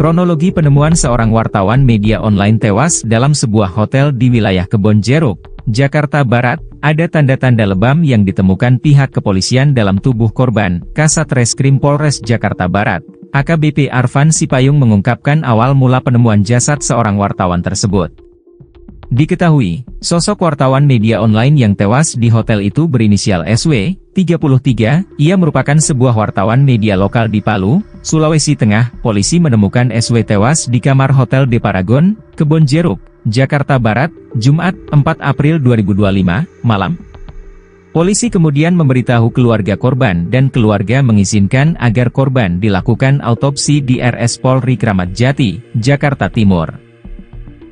Kronologi penemuan seorang wartawan media online tewas dalam sebuah hotel di wilayah Kebonjeruk, Jakarta Barat. Ada tanda-tanda lebam yang ditemukan pihak kepolisian dalam tubuh korban. Kasat Reskrim Polres Jakarta Barat, AKBP Arfan Sipayung mengungkapkan awal mula penemuan jasad seorang wartawan tersebut. Diketahui, sosok wartawan media online yang tewas di hotel itu berinisial SW, 33, ia merupakan sebuah wartawan media lokal di Palu, Sulawesi Tengah. Polisi menemukan SW tewas di kamar Hotel De Paragon, Kebonjeruk, Jakarta Barat, Jumat, 4 April 2025, malam. Polisi kemudian memberitahu keluarga korban dan keluarga mengizinkan agar korban dilakukan autopsi di RS Polri Kramat Jati, Jakarta Timur.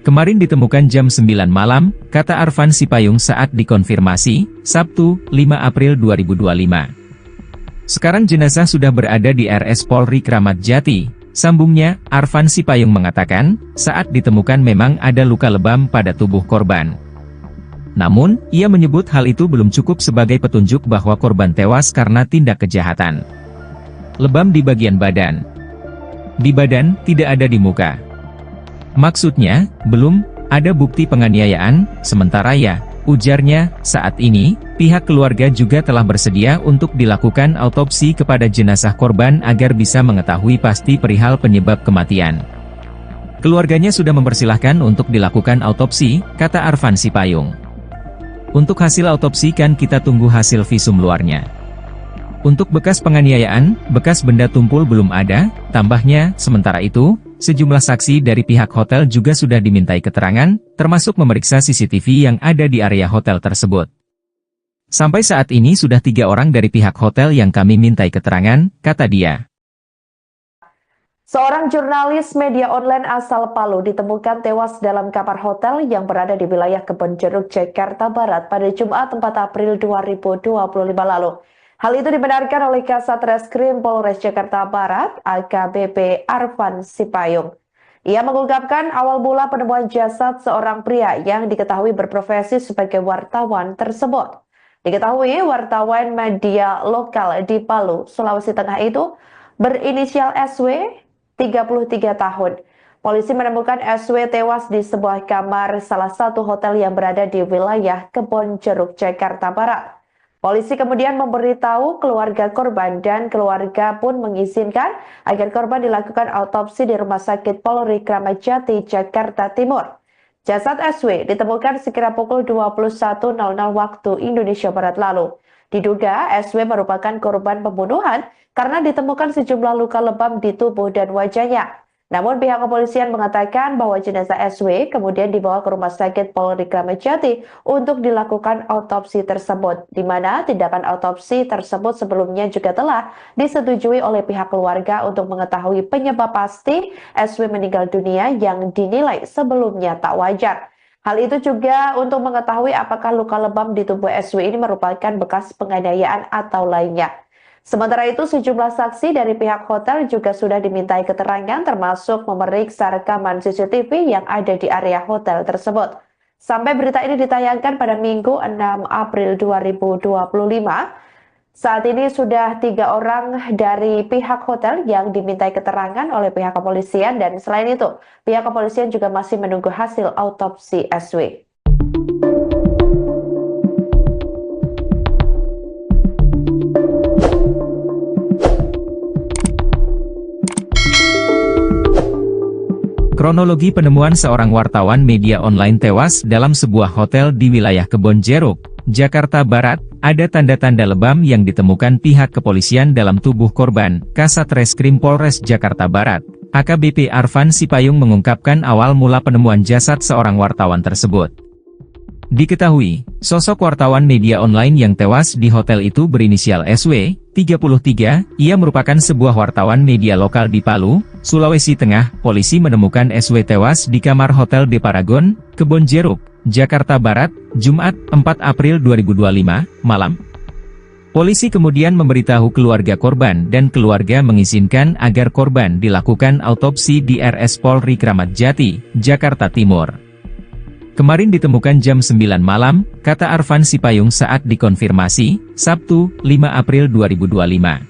Kemarin ditemukan jam 9 malam, kata Arfan Sipayung saat dikonfirmasi, Sabtu, 5 April 2025. Sekarang jenazah sudah berada di RS Polri Kramat Jati, sambungnya. Arfan Sipayung mengatakan, saat ditemukan memang ada luka lebam pada tubuh korban. Namun, ia menyebut hal itu belum cukup sebagai petunjuk bahwa korban tewas karena tindak kejahatan. Lebam di bagian badan. Di badan, tidak ada di muka. Maksudnya, belum ada bukti penganiayaan, sementara ya, ujarnya, saat ini, pihak keluarga juga telah bersedia untuk dilakukan autopsi kepada jenazah korban agar bisa mengetahui pasti perihal penyebab kematian. Keluarganya sudah mempersilahkan untuk dilakukan autopsi, kata Arfan Sipayung. Untuk hasil autopsi kan kita tunggu hasil visum luarnya. Untuk bekas penganiayaan, bekas benda tumpul belum ada, tambahnya. Sementara itu, sejumlah saksi dari pihak hotel juga sudah dimintai keterangan, termasuk memeriksa CCTV yang ada di area hotel tersebut. Sampai saat ini sudah 3 orang dari pihak hotel yang kami mintai keterangan, kata dia. Seorang jurnalis media online asal Palu ditemukan tewas dalam kamar hotel yang berada di wilayah Kebonjeruk, Jakarta Barat pada Jumat 4 April 2025 lalu. Hal itu dibenarkan oleh Kasat Reskrim Polres Jakarta Barat, AKBP Arfan Sipayung. Ia mengungkapkan awal mula penemuan jasad seorang pria yang diketahui berprofesi sebagai wartawan tersebut. Diketahui wartawan media lokal di Palu, Sulawesi Tengah itu berinisial SW, 33 tahun. Polisi menemukan SW tewas di sebuah kamar salah satu hotel yang berada di wilayah Kebonjeruk, Jakarta Barat. Polisi kemudian memberitahu keluarga korban dan keluarga pun mengizinkan agar korban dilakukan autopsi di Rumah Sakit Polri Kramat Jati, Jakarta Timur. Jasad SW ditemukan sekira pukul 21.00 waktu Indonesia Barat lalu. Diduga SW merupakan korban pembunuhan karena ditemukan sejumlah luka lebam di tubuh dan wajahnya. Namun pihak kepolisian mengatakan bahwa jenazah SW kemudian dibawa ke Rumah Sakit Polri Kramat Jati untuk dilakukan autopsi tersebut, di mana tindakan autopsi tersebut sebelumnya juga telah disetujui oleh pihak keluarga untuk mengetahui penyebab pasti SW meninggal dunia yang dinilai sebelumnya tak wajar. Hal itu juga untuk mengetahui apakah luka lebam di tubuh SW ini merupakan bekas penganiayaan atau lainnya. Sementara itu, sejumlah saksi dari pihak hotel juga sudah dimintai keterangan termasuk memeriksa rekaman CCTV yang ada di area hotel tersebut. Sampai berita ini ditayangkan pada Minggu 6 April 2025, saat ini sudah 3 orang dari pihak hotel yang dimintai keterangan oleh pihak kepolisian dan selain itu, pihak kepolisian juga masih menunggu hasil autopsi SW. Kronologi penemuan seorang wartawan media online tewas dalam sebuah hotel di wilayah Kebonjeruk, Jakarta Barat. Ada tanda-tanda lebam yang ditemukan pihak kepolisian dalam tubuh korban. Kasat Reskrim Polres Jakarta Barat, AKBP Arfan Sipayung mengungkapkan awal mula penemuan jasad seorang wartawan tersebut. Diketahui, sosok wartawan media online yang tewas di hotel itu berinisial SW, 33, ia merupakan sebuah wartawan media lokal di Palu, Sulawesi Tengah. Polisi menemukan SW tewas di kamar Hotel De Paragon, Kebonjeruk, Jakarta Barat, Jumat, 4 April 2025, malam. Polisi kemudian memberitahu keluarga korban dan keluarga mengizinkan agar korban dilakukan autopsi di RS Polri Kramat Jati, Jakarta Timur. Kemarin ditemukan jam 9 malam, kata Arfan Sipayung saat dikonfirmasi, Sabtu, 5 April 2025.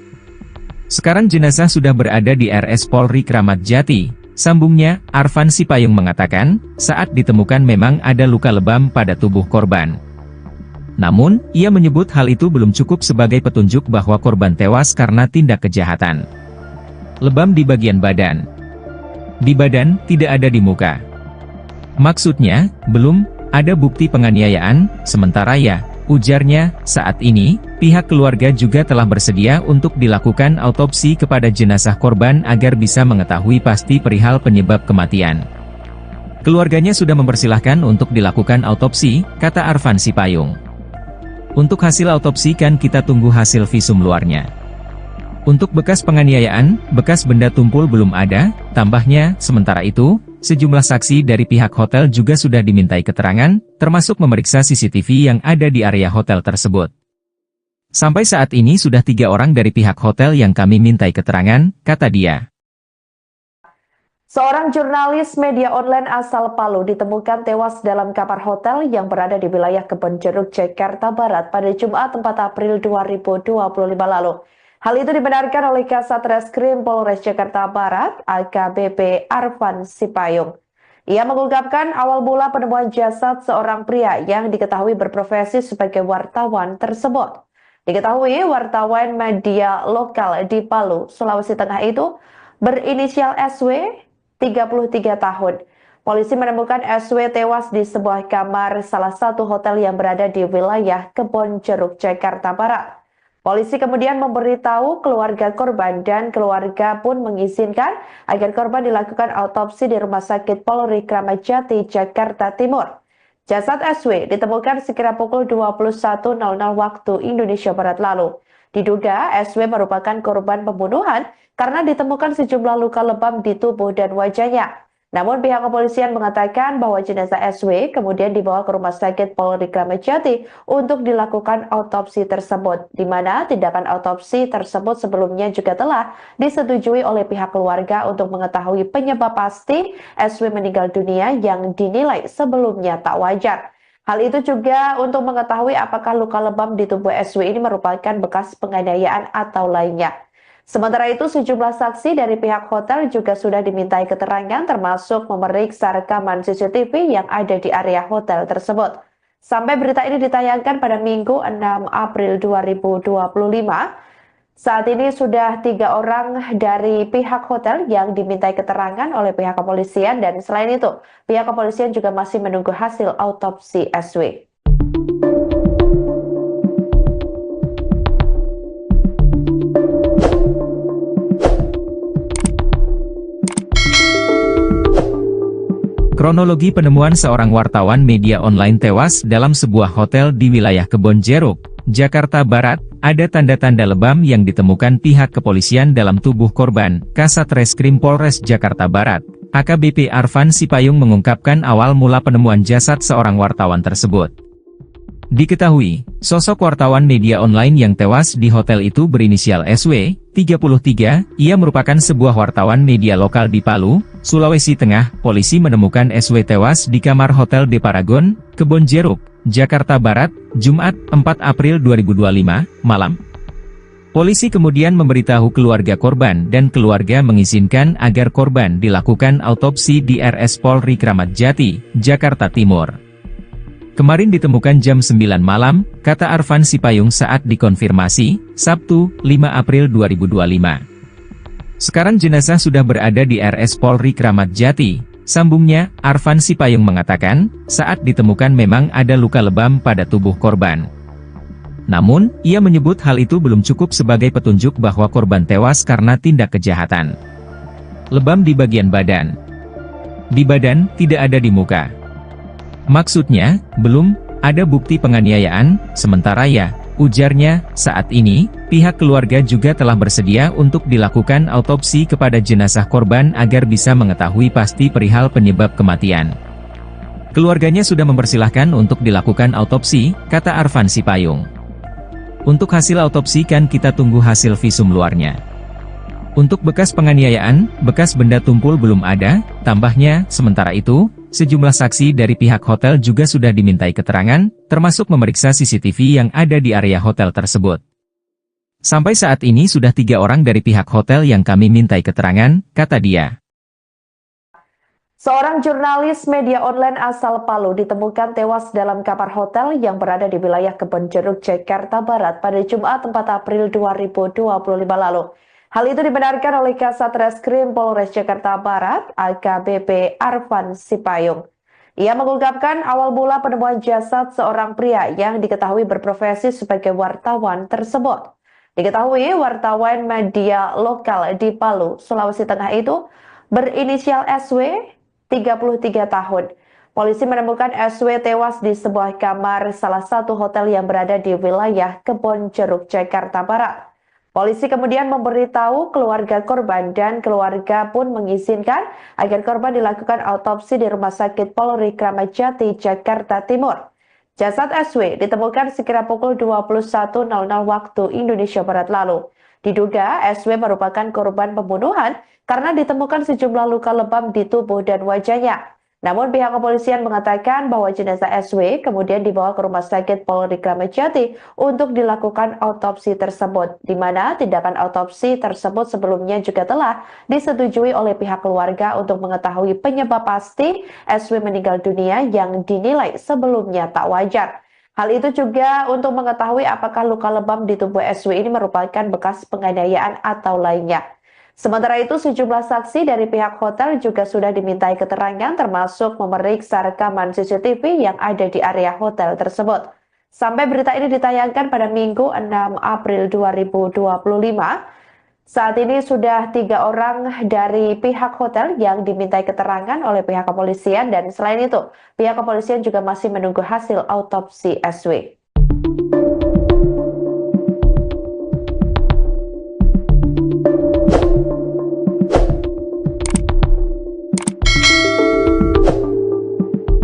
Sekarang jenazah sudah berada di RS Polri Kramat Jati, Sambungnya, Arfan Sipayung mengatakan, saat ditemukan memang ada luka lebam pada tubuh korban. Namun, ia menyebut hal itu belum cukup sebagai petunjuk bahwa korban tewas karena tindak kejahatan. Lebam di bagian badan. Di badan, tidak ada di muka. Maksudnya, belum ada bukti penganiayaan, sementara ya, ujarnya, saat ini, pihak keluarga juga telah bersedia untuk dilakukan autopsi kepada jenazah korban agar bisa mengetahui pasti perihal penyebab kematian. Keluarganya sudah mempersilahkan untuk dilakukan autopsi, kata Arfan Sipayung. Untuk hasil autopsi kan kita tunggu hasil visum luarnya. Untuk bekas penganiayaan, bekas benda tumpul belum ada, tambahnya, sementara itu, sejumlah saksi dari pihak hotel juga sudah dimintai keterangan, termasuk memeriksa CCTV yang ada di area hotel tersebut. Sampai saat ini sudah 3 orang dari pihak hotel yang kami mintai keterangan, kata dia. Seorang jurnalis media online asal Palu ditemukan tewas dalam kamar hotel yang berada di wilayah Kebonjeruk, Jakarta Barat pada Jumat 4 April 2025 lalu. Hal itu dibenarkan oleh Kasat Reskrim Polres Jakarta Barat, AKBP Arfan Sipayung. Ia mengungkapkan awal mula penemuan jasad seorang pria yang diketahui berprofesi sebagai wartawan tersebut. Diketahui wartawan media lokal di Palu, Sulawesi Tengah itu berinisial SW, 33 tahun. Polisi menemukan SW tewas di sebuah kamar salah satu hotel yang berada di wilayah Kebonjeruk, Jakarta Barat. Polisi kemudian memberitahu keluarga korban dan keluarga pun mengizinkan agar korban dilakukan autopsi di Rumah Sakit Polri Kramat Jati, Jakarta Timur. Jasad SW ditemukan sekira pukul 21.00 waktu Indonesia Barat lalu. Diduga SW merupakan korban pembunuhan karena ditemukan sejumlah luka lebam di tubuh dan wajahnya. Namun pihak kepolisian mengatakan bahwa jenazah SW kemudian dibawa ke Rumah Sakit Polri Kramat Jati untuk dilakukan autopsi tersebut, di mana tindakan autopsi tersebut sebelumnya juga telah disetujui oleh pihak keluarga untuk mengetahui penyebab pasti SW meninggal dunia yang dinilai sebelumnya tak wajar. Hal itu juga untuk mengetahui apakah luka lebam di tubuh SW ini merupakan bekas penganiayaan atau lainnya. Sementara itu, sejumlah saksi dari pihak hotel juga sudah dimintai keterangan termasuk memeriksa rekaman CCTV yang ada di area hotel tersebut. Sampai berita ini ditayangkan pada Minggu 6 April 2025, saat ini sudah 3 orang dari pihak hotel yang dimintai keterangan oleh pihak kepolisian dan selain itu, pihak kepolisian juga masih menunggu hasil autopsi SW. Kronologi penemuan seorang wartawan media online tewas dalam sebuah hotel di wilayah Kebonjeruk, Jakarta Barat, ada tanda-tanda lebam yang ditemukan pihak kepolisian dalam tubuh korban. Kasat Reskrim Polres Jakarta Barat, AKBP Arfan Sipayung mengungkapkan awal mula penemuan jasad seorang wartawan tersebut. Diketahui, sosok wartawan media online yang tewas di hotel itu berinisial SW, 33, ia merupakan sebuah wartawan media lokal di Palu, Sulawesi Tengah. Polisi menemukan SW tewas di kamar Hotel De Paragon, Kebonjeruk, Jakarta Barat, Jumat, 4 April 2025, malam. Polisi kemudian memberitahu keluarga korban dan keluarga mengizinkan agar korban dilakukan autopsi di RS Polri Kramat Jati, Jakarta Timur. Kemarin ditemukan jam 9 malam, kata Arfan Sipayung saat dikonfirmasi, Sabtu, 5 April 2025. Sekarang jenazah sudah berada di RS Polri Kramat Jati. Sambungnya, Arfan Sipayung mengatakan, saat ditemukan memang ada luka lebam pada tubuh korban. Namun, ia menyebut hal itu belum cukup sebagai petunjuk bahwa korban tewas karena tindak kejahatan. Lebam di bagian badan. Di badan, tidak ada di muka. Maksudnya, belum ada bukti penganiayaan, sementara ya, ujarnya, saat ini, pihak keluarga juga telah bersedia untuk dilakukan autopsi kepada jenazah korban agar bisa mengetahui pasti perihal penyebab kematian. Keluarganya sudah mempersilahkan untuk dilakukan autopsi, kata Arfan Sipayung. Untuk hasil autopsi kan kita tunggu hasil visum luarnya. Untuk bekas penganiayaan, bekas benda tumpul belum ada, tambahnya, sementara itu, sejumlah saksi dari pihak hotel juga sudah dimintai keterangan, termasuk memeriksa CCTV yang ada di area hotel tersebut. Sampai saat ini sudah 3 orang dari pihak hotel yang kami mintai keterangan, kata dia. Seorang jurnalis media online asal Palu ditemukan tewas dalam kamar hotel yang berada di wilayah Kebonjeruk, Jakarta Barat pada Jumat 4 April 2025 lalu. Hal itu dibenarkan oleh Kasat Reskrim Polres Jakarta Barat, AKBP Arfan Sipayung. Ia mengungkapkan awal mula penemuan jasad seorang pria yang diketahui berprofesi sebagai wartawan tersebut. Diketahui wartawan media lokal di Palu, Sulawesi Tengah itu berinisial SW, 33 tahun. Polisi menemukan SW tewas di sebuah kamar salah satu hotel yang berada di wilayah Kebonjeruk, Jakarta Barat. Polisi kemudian memberitahu keluarga korban dan keluarga pun mengizinkan agar korban dilakukan autopsi di Rumah Sakit Polri Kramat Jati, Jakarta Timur. Jasad SW ditemukan sekira pukul 21.00 waktu Indonesia Barat lalu. Diduga SW merupakan korban pembunuhan karena ditemukan sejumlah luka lebam di tubuh dan wajahnya. Namun pihak kepolisian mengatakan bahwa jenazah SW kemudian dibawa ke Rumah Sakit Polri Kramat Jati untuk dilakukan autopsi tersebut, di mana tindakan autopsi tersebut sebelumnya juga telah disetujui oleh pihak keluarga untuk mengetahui penyebab pasti SW meninggal dunia yang dinilai sebelumnya tak wajar. Hal itu juga untuk mengetahui apakah luka lebam di tubuh SW ini merupakan bekas penganiayaan atau lainnya. Sementara itu, sejumlah saksi dari pihak hotel juga sudah dimintai keterangan termasuk memeriksa rekaman CCTV yang ada di area hotel tersebut. Sampai berita ini ditayangkan pada Minggu 6 April 2025, saat ini sudah 3 orang dari pihak hotel yang dimintai keterangan oleh pihak kepolisian dan selain itu, pihak kepolisian juga masih menunggu hasil autopsi SW.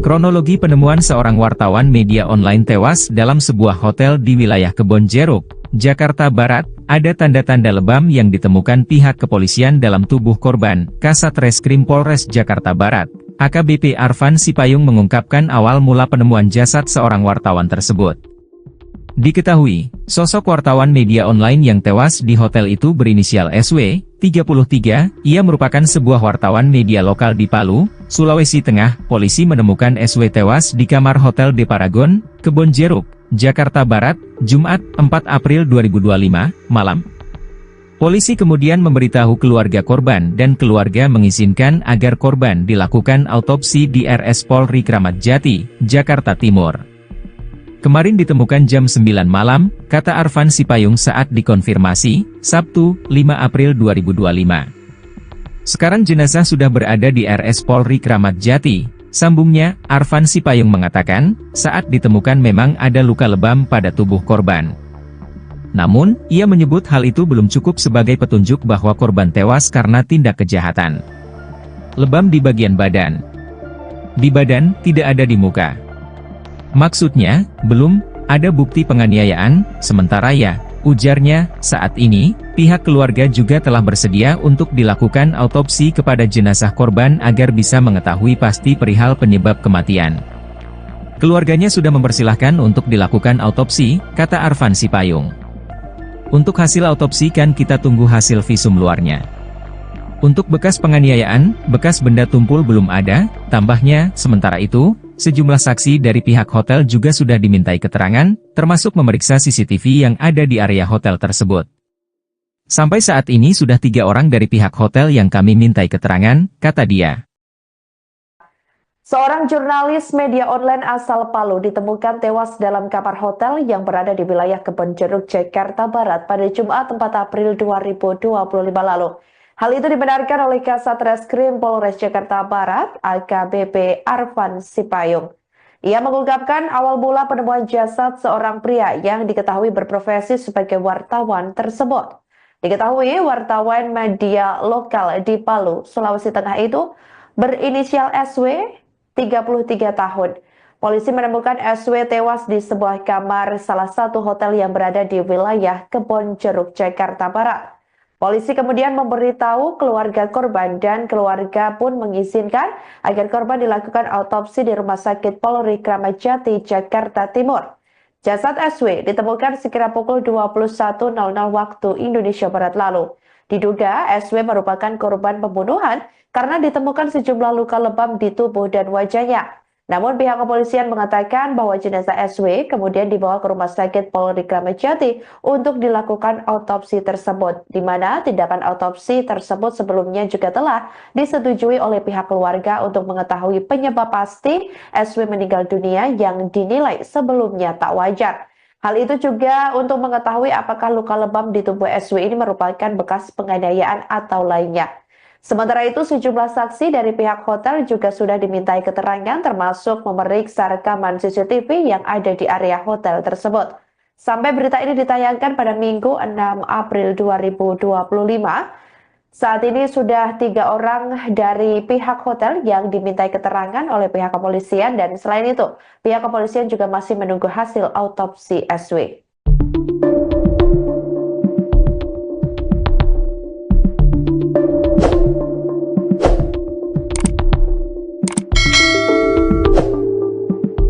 Kronologi penemuan seorang wartawan media online tewas dalam sebuah hotel di wilayah Kebonjeruk, Jakarta Barat, ada tanda-tanda lebam yang ditemukan pihak kepolisian dalam tubuh korban. Kasat Reskrim Polres Jakarta Barat, AKBP Arfan Sipayung mengungkapkan awal mula penemuan jasad seorang wartawan tersebut. Diketahui, sosok wartawan media online yang tewas di hotel itu berinisial SW, 33, ia merupakan sebuah wartawan media lokal di Palu, Sulawesi Tengah. Polisi menemukan SW tewas di kamar Hotel De Paragon, Kebonjeruk, Jakarta Barat, Jumat, 4 April 2025, malam. Polisi kemudian memberitahu keluarga korban dan keluarga mengizinkan agar korban dilakukan autopsi di RS Polri Kramat Jati, Jakarta Timur. Kemarin ditemukan jam 9 malam, kata Arfan Sipayung saat dikonfirmasi, Sabtu, 5 April 2025. Sekarang jenazah sudah berada di RS Polri Kramat Jati. Sambungnya, Arfan Sipayung mengatakan, saat ditemukan memang ada luka lebam pada tubuh korban. Namun, ia menyebut hal itu belum cukup sebagai petunjuk bahwa korban tewas karena tindak kejahatan. Lebam di bagian badan. Di badan, tidak ada di muka. Maksudnya, belum ada bukti penganiayaan, sementara ya, ujarnya, saat ini, pihak keluarga juga telah bersedia untuk dilakukan autopsi kepada jenazah korban agar bisa mengetahui pasti perihal penyebab kematian. Keluarganya sudah mempersilahkan untuk dilakukan autopsi, kata Arfan Sipayung. Untuk hasil autopsi kan kita tunggu hasil visum luarnya. Untuk bekas penganiayaan, bekas benda tumpul belum ada, tambahnya. Sementara itu, sejumlah saksi dari pihak hotel juga sudah dimintai keterangan, termasuk memeriksa CCTV yang ada di area hotel tersebut. Sampai saat ini sudah 3 orang dari pihak hotel yang kami mintai keterangan, kata dia. Seorang jurnalis media online asal Palu ditemukan tewas dalam kamar hotel yang berada di wilayah Kebonjeruk, Jakarta Barat pada Jumat 4 April 2025 lalu. Hal itu dibenarkan oleh Kasat Reskrim Polres Jakarta Barat, AKBP Arfan Sipayung. Ia mengungkapkan awal mula penemuan jasad seorang pria yang diketahui berprofesi sebagai wartawan tersebut. Diketahui wartawan media lokal di Palu, Sulawesi Tengah itu berinisial SW, 33 tahun. Polisi menemukan SW tewas di sebuah kamar salah satu hotel yang berada di wilayah Kebonjeruk, Jakarta Barat. Polisi kemudian memberitahu keluarga korban dan keluarga pun mengizinkan agar korban dilakukan autopsi di Rumah Sakit Polri Kramat Jati, Jakarta Timur. Jasad SW ditemukan sekira pukul 21.00 waktu Indonesia Barat lalu. Diduga SW merupakan korban pembunuhan karena ditemukan sejumlah luka lebam di tubuh dan wajahnya. Namun pihak kepolisian mengatakan bahwa jenazah SW kemudian dibawa ke Rumah Sakit Polri Kramat Jati untuk dilakukan autopsi tersebut, di mana tindakan autopsi tersebut sebelumnya juga telah disetujui oleh pihak keluarga untuk mengetahui penyebab pasti SW meninggal dunia yang dinilai sebelumnya tak wajar. Hal itu juga untuk mengetahui apakah luka lebam di tubuh SW ini merupakan bekas penganiayaan atau lainnya. Sementara itu, sejumlah saksi dari pihak hotel juga sudah dimintai keterangan termasuk memeriksa rekaman CCTV yang ada di area hotel tersebut. Sampai berita ini ditayangkan pada Minggu 6 April 2025, saat ini sudah 3 orang dari pihak hotel yang dimintai keterangan oleh pihak kepolisian dan selain itu, pihak kepolisian juga masih menunggu hasil autopsi SW.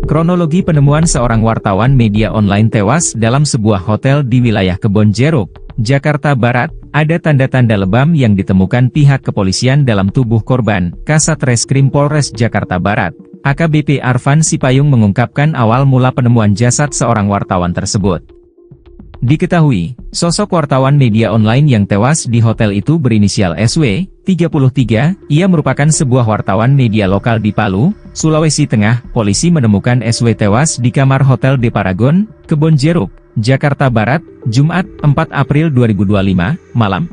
Kronologi penemuan seorang wartawan media online tewas dalam sebuah hotel di wilayah Kebonjeruk, Jakarta Barat, ada tanda-tanda lebam yang ditemukan pihak kepolisian dalam tubuh korban. Kasat Reskrim Polres Jakarta Barat, AKBP Arfan Sipayung mengungkapkan awal mula penemuan jasad seorang wartawan tersebut. Diketahui, sosok wartawan media online yang tewas di hotel itu berinisial SW, 33, ia merupakan sebuah wartawan media lokal di Palu, Sulawesi Tengah. Polisi menemukan SW tewas di kamar Hotel De Paragon, Kebonjeruk, Jakarta Barat, Jumat, 4 April 2025, malam.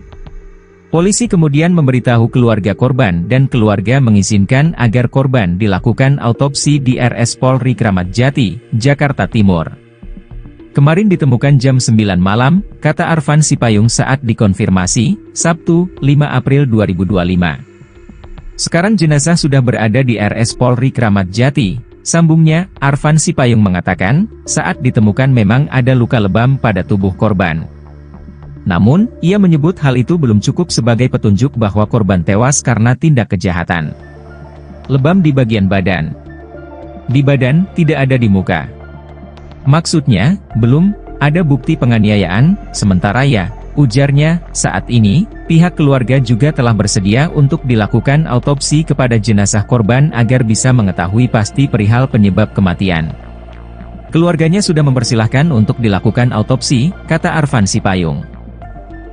Polisi kemudian memberitahu keluarga korban dan keluarga mengizinkan agar korban dilakukan autopsi di RS Polri Kramat Jati, Jakarta Timur. Kemarin ditemukan jam 9 malam, kata Arfan Sipayung saat dikonfirmasi, Sabtu, 5 April 2025. Sekarang jenazah sudah berada di RS Polri Kramat Jati. Sambungnya, Arfan Sipayung mengatakan, saat ditemukan memang ada luka lebam pada tubuh korban. Namun, ia menyebut hal itu belum cukup sebagai petunjuk bahwa korban tewas karena tindak kejahatan. Lebam di bagian badan. Di badan, tidak ada di muka. Maksudnya, belum ada bukti penganiayaan, sementara ya, ujarnya, saat ini, pihak keluarga juga telah bersedia untuk dilakukan autopsi kepada jenazah korban agar bisa mengetahui pasti perihal penyebab kematian. Keluarganya sudah mempersilahkan untuk dilakukan autopsi, kata Arfan Sipayung.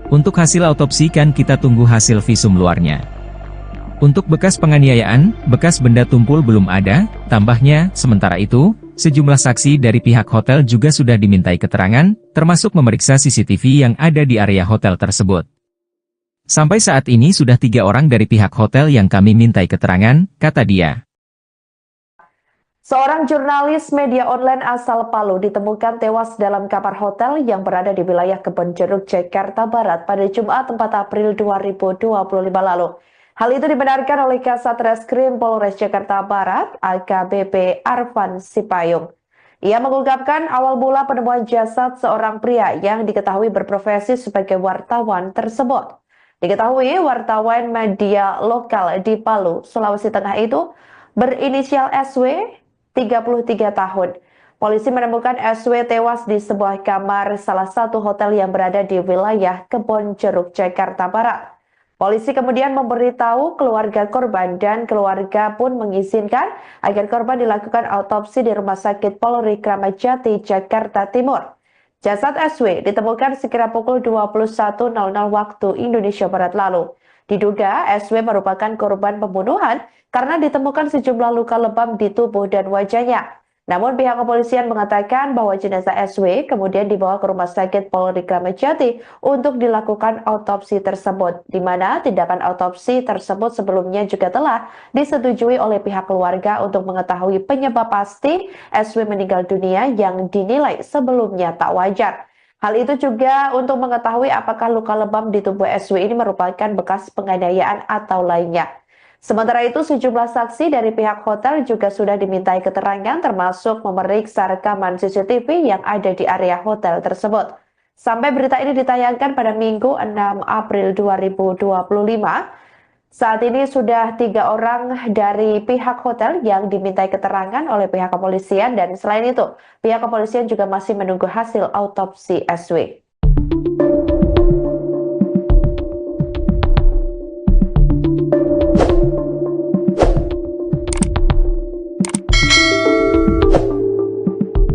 Untuk hasil autopsi kan kita tunggu hasil visum luarnya. Untuk bekas penganiayaan, bekas benda tumpul belum ada, tambahnya. Sementara itu, sejumlah saksi dari pihak hotel juga sudah dimintai keterangan, termasuk memeriksa CCTV yang ada di area hotel tersebut. Sampai saat ini sudah 3 orang dari pihak hotel yang kami mintai keterangan, kata dia. Seorang jurnalis media online asal Palu ditemukan tewas dalam kamar hotel yang berada di wilayah Kebonjeruk, Jakarta Barat pada Jumat 4 April 2025 lalu. Hal itu dibenarkan oleh Kasat Reskrim Polres Jakarta Barat, AKBP Arfan Sipayung. Ia mengungkapkan awal mula penemuan jasad seorang pria yang diketahui berprofesi sebagai wartawan tersebut. Diketahui wartawan media lokal di Palu, Sulawesi Tengah itu berinisial SW, 33 tahun. Polisi menemukan SW tewas di sebuah kamar salah satu hotel yang berada di wilayah Kebonjeruk, Jakarta Barat. Polisi kemudian memberitahu keluarga korban dan keluarga pun mengizinkan agar korban dilakukan autopsi di Rumah Sakit Polri Kramat Jati, Jakarta Timur. Jasad SW ditemukan sekira pukul 21.00 waktu Indonesia Barat lalu. Diduga SW merupakan korban pembunuhan karena ditemukan sejumlah luka lebam di tubuh dan wajahnya. Namun pihak kepolisian mengatakan bahwa jenazah SW kemudian dibawa ke Rumah Sakit Polri Kramat Jati untuk dilakukan autopsi tersebut, di mana tindakan autopsi tersebut sebelumnya juga telah disetujui oleh pihak keluarga untuk mengetahui penyebab pasti SW meninggal dunia yang dinilai sebelumnya tak wajar. Hal itu juga untuk mengetahui apakah luka lebam di tubuh SW ini merupakan bekas penganiayaan atau lainnya. Sementara itu, sejumlah saksi dari pihak hotel juga sudah dimintai keterangan termasuk memeriksa rekaman CCTV yang ada di area hotel tersebut. Sampai berita ini ditayangkan pada Minggu 6 April 2025, saat ini sudah 3 orang dari pihak hotel yang dimintai keterangan oleh pihak kepolisian dan selain itu, pihak kepolisian juga masih menunggu hasil autopsi SW.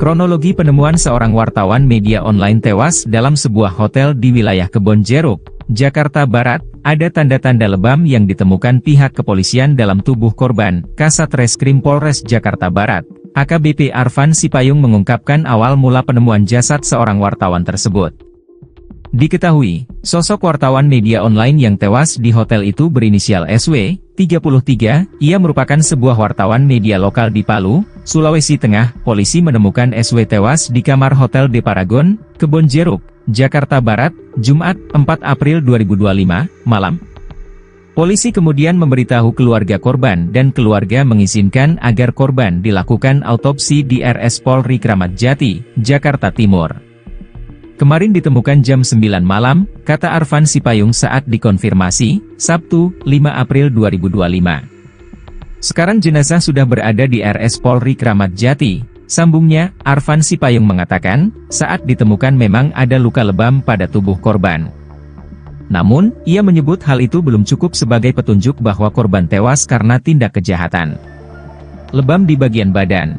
Kronologi penemuan seorang wartawan media online tewas dalam sebuah hotel di wilayah Kebonjeruk, Jakarta Barat, ada tanda-tanda lebam yang ditemukan pihak kepolisian dalam tubuh korban. Kasat Reskrim Polres Jakarta Barat, AKBP Arfan Sipayung mengungkapkan awal mula penemuan jasad seorang wartawan tersebut. Diketahui, sosok wartawan media online yang tewas di hotel itu berinisial SW, 33, ia merupakan sebuah wartawan media lokal di Palu, Sulawesi Tengah. Polisi menemukan SW tewas di kamar Hotel De Paragon, Kebonjeruk, Jakarta Barat, Jumat, 4 April 2025, malam. Polisi kemudian memberitahu keluarga korban dan keluarga mengizinkan agar korban dilakukan autopsi di RS Polri Kramat Jati, Jakarta Timur. Kemarin ditemukan jam 9 malam, kata Arfan Sipayung saat dikonfirmasi, Sabtu, 5 April 2025. Sekarang jenazah sudah berada di RS Polri Kramat Jati. Sambungnya, Arfan Sipayung mengatakan, saat ditemukan memang ada luka lebam pada tubuh korban. Namun, ia menyebut hal itu belum cukup sebagai petunjuk bahwa korban tewas karena tindak kejahatan. Lebam di bagian badan.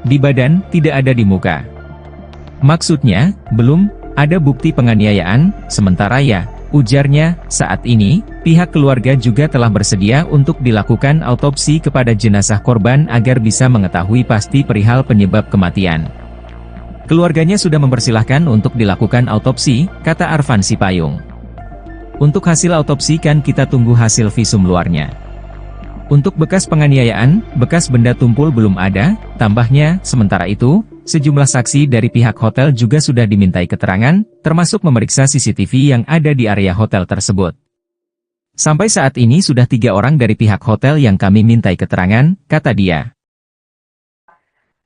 Di badan, tidak ada di muka. Maksudnya, belum ada bukti penganiayaan, sementara ya, ujarnya, saat ini, pihak keluarga juga telah bersedia untuk dilakukan autopsi kepada jenazah korban agar bisa mengetahui pasti perihal penyebab kematian. Keluarganya sudah mempersilahkan untuk dilakukan autopsi, kata Arfan Sipayung. Untuk hasil autopsi kan kita tunggu hasil visum luarnya. Untuk bekas penganiayaan, bekas benda tumpul belum ada, tambahnya. Sementara itu, sejumlah saksi dari pihak hotel juga sudah dimintai keterangan, termasuk memeriksa CCTV yang ada di area hotel tersebut. Sampai saat ini sudah 3 orang dari pihak hotel yang kami mintai keterangan, kata dia.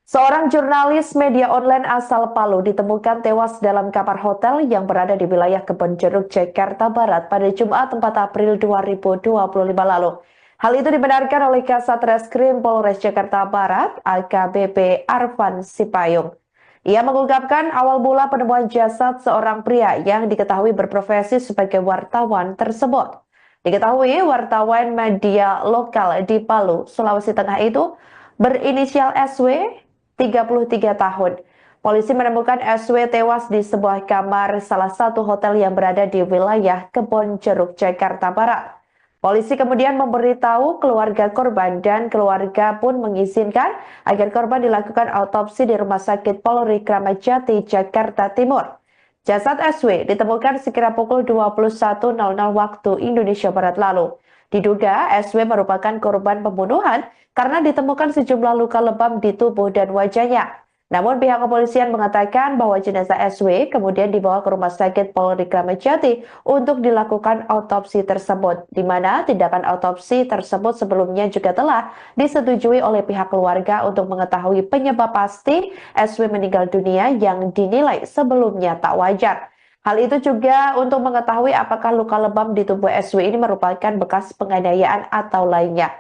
Seorang jurnalis media online asal Palu ditemukan tewas dalam kamar hotel yang berada di wilayah Kebonjeruk, Jakarta Barat pada Jumat 4 April 2025 lalu. Hal itu dibenarkan oleh Kasat Reskrim Polres Jakarta Barat, AKBP Arfan Sipayung. Ia mengungkapkan awal mula penemuan jasad seorang pria yang diketahui berprofesi sebagai wartawan tersebut. Diketahui wartawan media lokal di Palu, Sulawesi Tengah itu berinisial SW, 33 tahun. Polisi menemukan SW tewas di sebuah kamar salah satu hotel yang berada di wilayah Kebonjeruk, Jakarta Barat. Polisi kemudian memberitahu keluarga korban dan keluarga pun mengizinkan agar korban dilakukan autopsi di Rumah Sakit Polri Kramat Jati, Jakarta Timur. Jasad SW ditemukan sekira pukul 21.00 waktu Indonesia Barat lalu. Diduga SW merupakan korban pembunuhan karena ditemukan sejumlah luka lebam di tubuh dan wajahnya. Namun pihak kepolisian mengatakan bahwa jenazah SW kemudian dibawa ke Rumah Sakit Polri Kramat Jati untuk dilakukan autopsi tersebut, di mana tindakan autopsi tersebut sebelumnya juga telah disetujui oleh pihak keluarga untuk mengetahui penyebab pasti SW meninggal dunia yang dinilai sebelumnya tak wajar. Hal itu juga untuk mengetahui apakah luka lebam di tubuh SW ini merupakan bekas penganiayaan atau lainnya.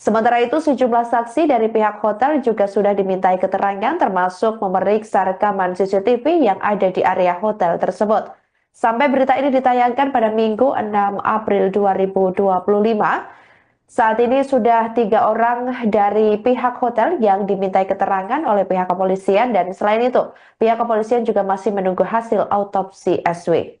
Sementara itu, sejumlah saksi dari pihak hotel juga sudah dimintai keterangan termasuk memeriksa rekaman CCTV yang ada di area hotel tersebut. Sampai berita ini ditayangkan pada Minggu 6 April 2025, saat ini sudah 3 orang dari pihak hotel yang dimintai keterangan oleh pihak kepolisian dan selain itu, pihak kepolisian juga masih menunggu hasil autopsi SW.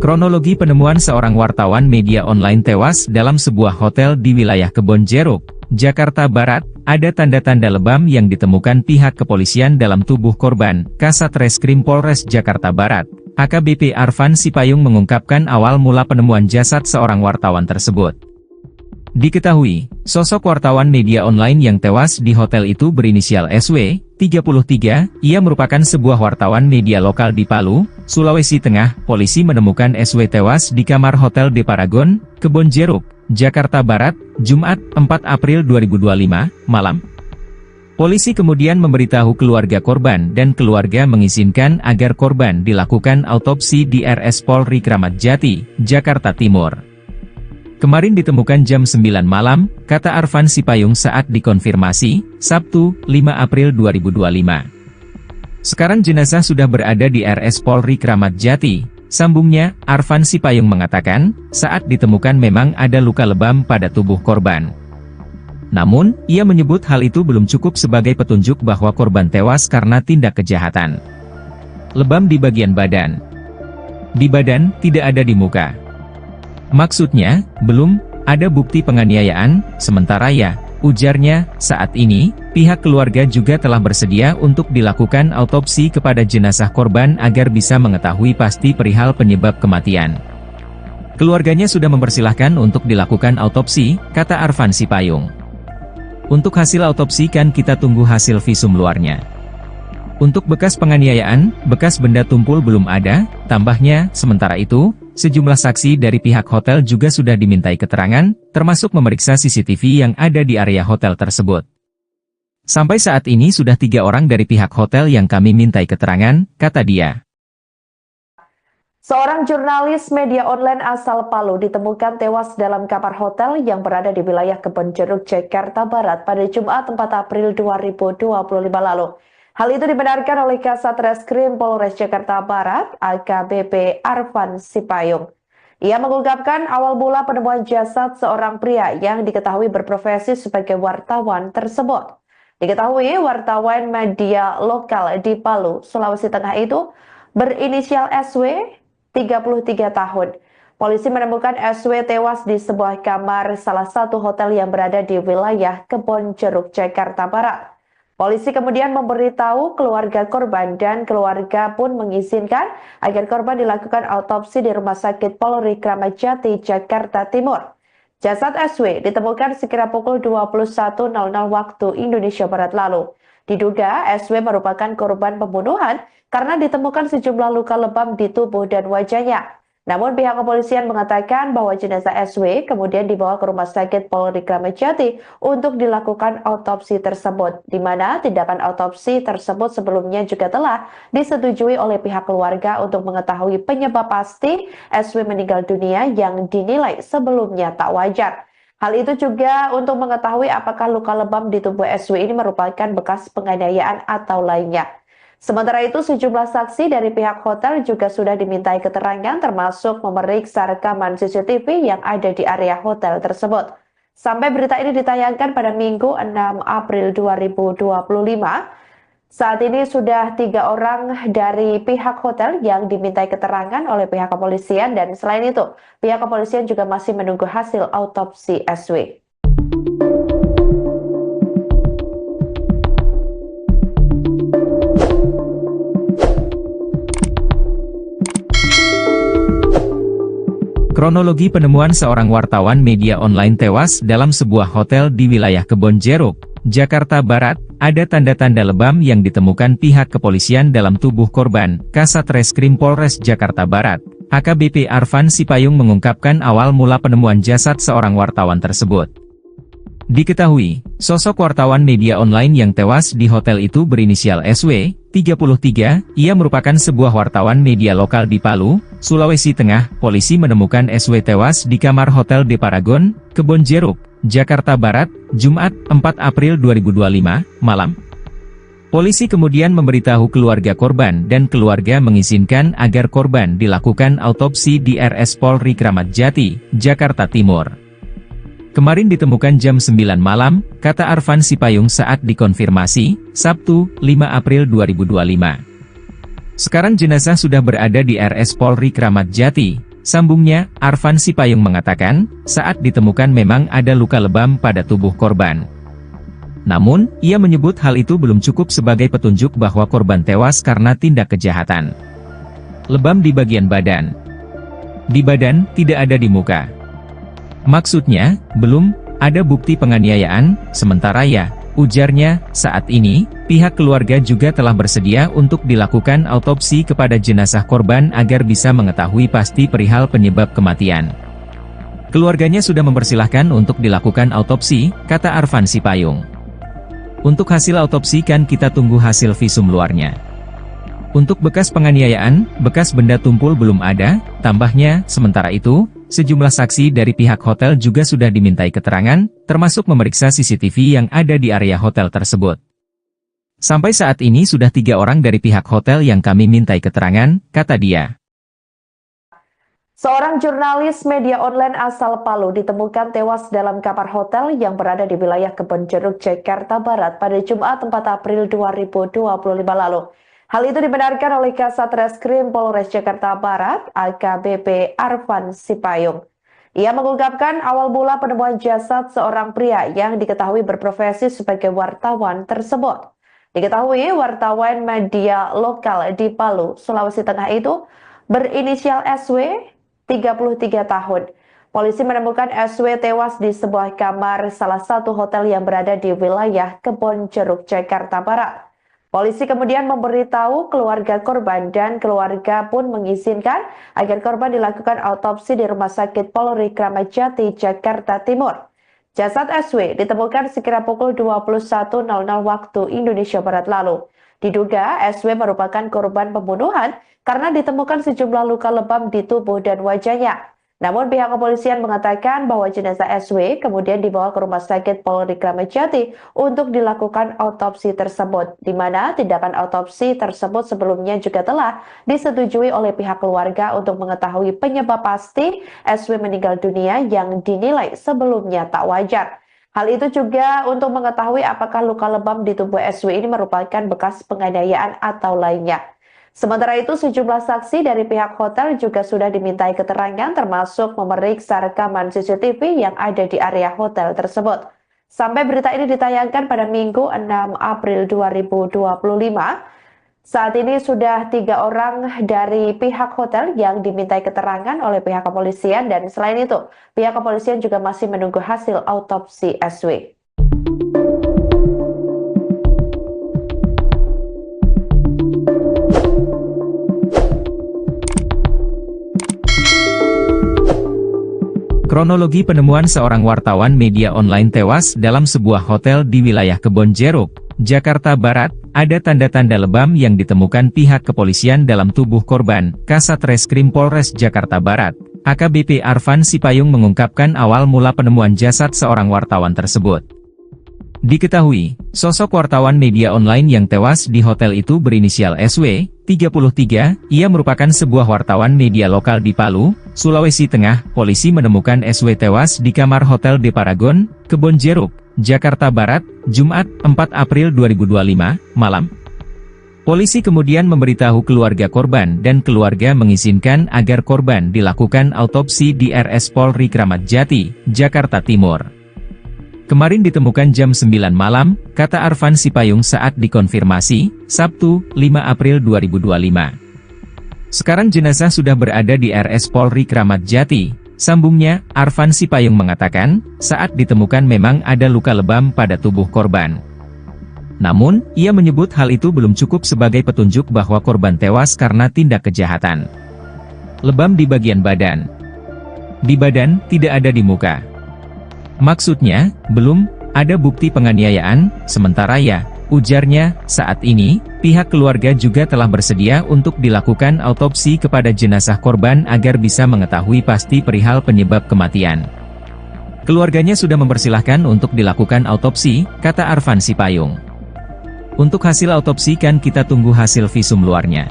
Kronologi penemuan seorang wartawan media online tewas dalam sebuah hotel di wilayah Kebonjeruk, Jakarta Barat, ada tanda-tanda lebam yang ditemukan pihak kepolisian dalam tubuh korban. Kasat Reskrim Polres Jakarta Barat, AKBP Arfan Sipayung mengungkapkan awal mula penemuan jasad seorang wartawan tersebut. Diketahui, sosok wartawan media online yang tewas di hotel itu berinisial SW, 33, ia merupakan sebuah wartawan media lokal di Palu, Sulawesi Tengah. Polisi menemukan SW tewas di kamar Hotel De Paragon, Kebonjeruk, Jakarta Barat, Jumat, 4 April 2025, malam. Polisi kemudian memberitahu keluarga korban dan keluarga mengizinkan agar korban dilakukan autopsi di RS Polri Kramat Jati, Jakarta Timur. Kemarin ditemukan jam 9 malam, kata Arfan Sipayung saat dikonfirmasi, Sabtu, 5 April 2025. Sekarang jenazah sudah berada di RS Polri Kramat Jati. Sambungnya, Arfan Sipayung mengatakan, saat ditemukan memang ada luka lebam pada tubuh korban. Namun, ia menyebut hal itu belum cukup sebagai petunjuk bahwa korban tewas karena tindak kejahatan. Lebam di bagian badan. Di badan, tidak ada di muka. Maksudnya, belum ada bukti penganiayaan, sementara ya, ujarnya, saat ini, pihak keluarga juga telah bersedia untuk dilakukan autopsi kepada jenazah korban agar bisa mengetahui pasti perihal penyebab kematian. Keluarganya sudah mempersilahkan untuk dilakukan autopsi, kata Arfan Sipayung. Untuk hasil autopsi kan kita tunggu hasil visum luarnya. Untuk bekas penganiayaan, bekas benda tumpul belum ada, tambahnya, sementara itu, sejumlah saksi dari pihak hotel juga sudah dimintai keterangan, termasuk memeriksa CCTV yang ada di area hotel tersebut. Sampai saat ini sudah 3 orang dari pihak hotel yang kami mintai keterangan, kata dia. Seorang jurnalis media online asal Palu ditemukan tewas dalam kamar hotel yang berada di wilayah Kebonjeruk, Jakarta Barat pada Jumat 4 April 2025 lalu. Hal itu dibenarkan oleh Kasat Reskrim Polres Jakarta Barat, AKBP Arfan Sipayung. Ia mengungkapkan awal mula penemuan jasad seorang pria yang diketahui berprofesi sebagai wartawan tersebut. Diketahui wartawan media lokal di Palu, Sulawesi Tengah itu berinisial SW, 33 tahun. Polisi menemukan SW tewas di sebuah kamar salah satu hotel yang berada di wilayah Kebonjeruk, Jakarta Barat. Polisi kemudian memberitahu keluarga korban dan keluarga pun mengizinkan agar korban dilakukan autopsi di Rumah Sakit Polri Kramat Jati, Jakarta Timur. Jasad SW ditemukan sekira pukul 21.00 waktu Indonesia Barat lalu. Diduga SW merupakan korban pembunuhan karena ditemukan sejumlah luka lebam di tubuh dan wajahnya. Namun pihak kepolisian mengatakan bahwa jenazah SW kemudian dibawa ke Rumah Sakit Polri Kramat Jati untuk dilakukan autopsi tersebut, di mana tindakan autopsi tersebut sebelumnya juga telah disetujui oleh pihak keluarga untuk mengetahui penyebab pasti SW meninggal dunia yang dinilai sebelumnya tak wajar. Hal itu juga untuk mengetahui apakah luka lebam di tubuh SW ini merupakan bekas penganiayaan atau lainnya. Sementara itu, sejumlah saksi dari pihak hotel juga sudah dimintai keterangan termasuk memeriksa rekaman CCTV yang ada di area hotel tersebut. Sampai berita ini ditayangkan pada Minggu 6 April 2025, saat ini sudah 3 orang dari pihak hotel yang dimintai keterangan oleh pihak kepolisian dan selain itu, pihak kepolisian juga masih menunggu hasil autopsi SW. Kronologi penemuan seorang wartawan media online tewas dalam sebuah hotel di wilayah Kebonjeruk, Jakarta Barat, ada tanda-tanda lebam yang ditemukan pihak kepolisian dalam tubuh korban. Kasat Reskrim Polres Jakarta Barat, AKBP Arfan Sipayung mengungkapkan awal mula penemuan jasad seorang wartawan tersebut. Diketahui, sosok wartawan media online yang tewas di hotel itu berinisial SW, 33, ia merupakan sebuah wartawan media lokal di Palu, Sulawesi Tengah. Polisi menemukan SW tewas di kamar Hotel De Paragon, Kebonjeruk, Jakarta Barat, Jumat 4 April 2025, malam. Polisi kemudian memberitahu keluarga korban dan keluarga mengizinkan agar korban dilakukan autopsi di RS Polri Kramat Jati, Jakarta Timur. Kemarin ditemukan jam 9 malam, kata Arfan Sipayung saat dikonfirmasi, Sabtu, 5 April 2025. Sekarang jenazah sudah berada di RS Polri Kramat Jati. Sambungnya, Arfan Sipayung mengatakan, saat ditemukan memang ada luka lebam pada tubuh korban. Namun, ia menyebut hal itu belum cukup sebagai petunjuk bahwa korban tewas karena tindak kejahatan. Lebam di bagian badan. Di badan, tidak ada di muka. Maksudnya, belum ada bukti penganiayaan, sementara ya, ujarnya, saat ini, pihak keluarga juga telah bersedia untuk dilakukan autopsi kepada jenazah korban agar bisa mengetahui pasti perihal penyebab kematian. Keluarganya sudah mempersilahkan untuk dilakukan autopsi, kata Arfan Sipayung. Untuk hasil autopsi kan kita tunggu hasil visum luarnya. Untuk bekas penganiayaan, bekas benda tumpul belum ada, tambahnya, sementara itu, sejumlah saksi dari pihak hotel juga sudah dimintai keterangan, termasuk memeriksa CCTV yang ada di area hotel tersebut. Sampai saat ini sudah 3 orang dari pihak hotel yang kami mintai keterangan, kata dia. Seorang jurnalis media online asal Palu ditemukan tewas dalam kamar hotel yang berada di wilayah Kebonjeruk, Jakarta Barat pada Jumat 4 April 2025 lalu. Hal itu dibenarkan oleh Kasat Reskrim Polres Jakarta Barat, AKBP Arfan Sipayung. Ia mengungkapkan awal mula penemuan jasad seorang pria yang diketahui berprofesi sebagai wartawan tersebut. Diketahui wartawan media lokal di Palu, Sulawesi Tengah itu berinisial SW, 33 tahun. Polisi menemukan SW tewas di sebuah kamar salah satu hotel yang berada di wilayah Kebonjeruk, Jakarta Barat. Polisi kemudian memberitahu keluarga korban dan keluarga pun mengizinkan agar korban dilakukan autopsi di Rumah Sakit Polri Kramat Jati, Jakarta Timur. Jasad SW ditemukan sekira pukul 21.00 waktu Indonesia Barat lalu. Diduga SW merupakan korban pembunuhan karena ditemukan sejumlah luka lebam di tubuh dan wajahnya. Namun pihak kepolisian mengatakan bahwa jenazah SW kemudian dibawa ke Rumah Sakit Polri Kramat Jati untuk dilakukan autopsi tersebut, di mana tindakan autopsi tersebut sebelumnya juga telah disetujui oleh pihak keluarga untuk mengetahui penyebab pasti SW meninggal dunia yang dinilai sebelumnya tak wajar. Hal itu juga untuk mengetahui apakah luka lebam di tubuh SW ini merupakan bekas penganiayaan atau lainnya. Sementara itu, sejumlah saksi dari pihak hotel juga sudah dimintai keterangan termasuk memeriksa rekaman CCTV yang ada di area hotel tersebut. Sampai berita ini ditayangkan pada Minggu 6 April 2025, saat ini sudah 3 orang dari pihak hotel yang dimintai keterangan oleh pihak kepolisian dan selain itu, pihak kepolisian juga masih menunggu hasil autopsi SW. Kronologi penemuan seorang wartawan media online tewas dalam sebuah hotel di wilayah Kebonjeruk, Jakarta Barat, ada tanda-tanda lebam yang ditemukan pihak kepolisian dalam tubuh korban. Kasat Reskrim Polres Jakarta Barat, AKBP Arfan Sipayung mengungkapkan awal mula penemuan jasad seorang wartawan tersebut. Diketahui, sosok wartawan media online yang tewas di hotel itu berinisial SW, 33, ia merupakan sebuah wartawan media lokal di Palu, Sulawesi Tengah. Polisi menemukan SW tewas di kamar Hotel De Paragon, Kebonjeruk, Jakarta Barat, Jumat, 4 April 2025, malam. Polisi kemudian memberitahu keluarga korban dan keluarga mengizinkan agar korban dilakukan autopsi di RS Polri Kramat Jati, Jakarta Timur. Kemarin ditemukan jam 9 malam, kata Arfan Sipayung saat dikonfirmasi, Sabtu, 5 April 2025. Sekarang jenazah sudah berada di RS Polri Kramat Jati. Sambungnya, Arfan Sipayung mengatakan, saat ditemukan memang ada luka lebam pada tubuh korban. Namun, ia menyebut hal itu belum cukup sebagai petunjuk bahwa korban tewas karena tindak kejahatan. Lebam di bagian badan. Di badan, tidak ada di muka. Maksudnya, belum ada bukti penganiayaan, sementara ya, ujarnya, saat ini, pihak keluarga juga telah bersedia untuk dilakukan autopsi kepada jenazah korban agar bisa mengetahui pasti perihal penyebab kematian. Keluarganya sudah mempersilahkan untuk dilakukan autopsi, kata Arfan Sipayung. Untuk hasil autopsi kan kita tunggu hasil visum luarnya.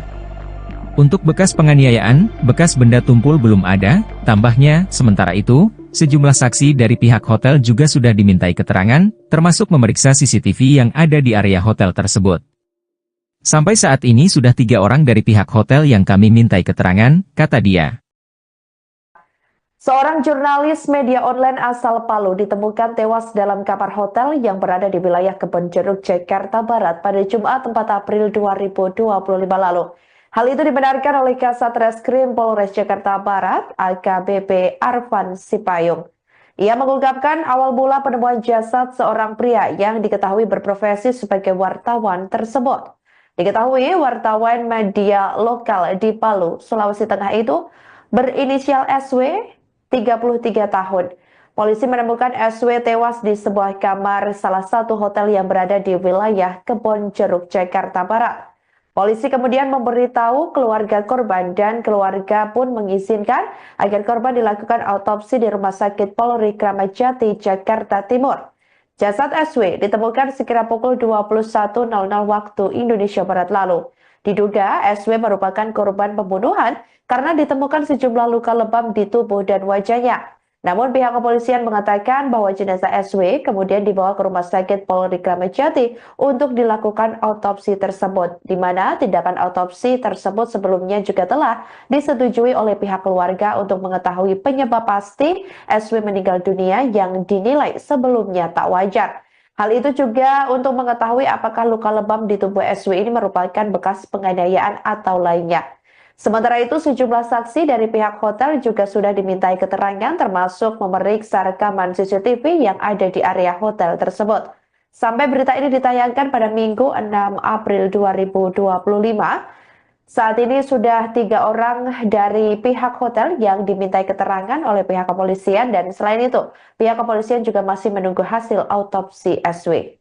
Untuk bekas penganiayaan, bekas benda tumpul belum ada, tambahnya. Sementara itu, sejumlah saksi dari pihak hotel juga sudah dimintai keterangan, termasuk memeriksa CCTV yang ada di area hotel tersebut. Sampai saat ini sudah 3 orang dari pihak hotel yang kami mintai keterangan, kata dia. Seorang jurnalis media online asal Palu ditemukan tewas dalam kamar hotel yang berada di wilayah Kebonjeruk, Jakarta Barat pada Jumat 4 April 2025 lalu. Hal itu dibenarkan oleh Kasat Reskrim Polres Jakarta Barat, AKBP Arfan Sipayung. Ia mengungkapkan awal mula penemuan jasad seorang pria yang diketahui berprofesi sebagai wartawan tersebut. Diketahui wartawan media lokal di Palu, Sulawesi Tengah itu berinisial SW, 33 tahun. Polisi menemukan SW tewas di sebuah kamar salah satu hotel yang berada di wilayah Kebonjeruk, Jakarta Barat. Polisi kemudian memberitahu keluarga korban dan keluarga pun mengizinkan agar korban dilakukan autopsi di Rumah Sakit Polri Kramat Jati, Jakarta Timur. Jasad SW ditemukan sekira pukul 21.00 waktu Indonesia Barat lalu. Diduga SW merupakan korban pembunuhan karena ditemukan sejumlah luka lebam di tubuh dan wajahnya. Namun pihak kepolisian mengatakan bahwa jenazah SW kemudian dibawa ke Rumah Sakit Polri Kramat Jati untuk dilakukan autopsi tersebut, di mana tindakan autopsi tersebut sebelumnya juga telah disetujui oleh pihak keluarga untuk mengetahui penyebab pasti SW meninggal dunia yang dinilai sebelumnya tak wajar. Hal itu juga untuk mengetahui apakah luka lebam di tubuh SW ini merupakan bekas penganiayaan atau lainnya. Sementara itu, sejumlah saksi dari pihak hotel juga sudah dimintai keterangan termasuk memeriksa rekaman CCTV yang ada di area hotel tersebut. Sampai berita ini ditayangkan pada Minggu 6 April 2025, saat ini sudah 3 orang dari pihak hotel yang dimintai keterangan oleh pihak kepolisian dan selain itu, pihak kepolisian juga masih menunggu hasil autopsi SW.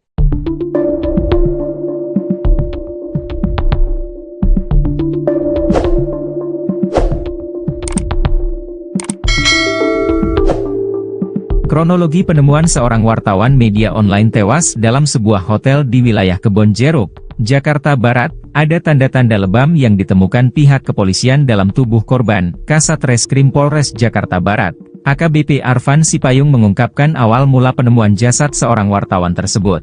Kronologi penemuan seorang wartawan media online tewas dalam sebuah hotel di wilayah Kebonjeruk, Jakarta Barat, ada tanda-tanda lebam yang ditemukan pihak kepolisian dalam tubuh korban. Kasat Reskrim Polres Jakarta Barat, AKBP Arfan Sipayung mengungkapkan awal mula penemuan jasad seorang wartawan tersebut.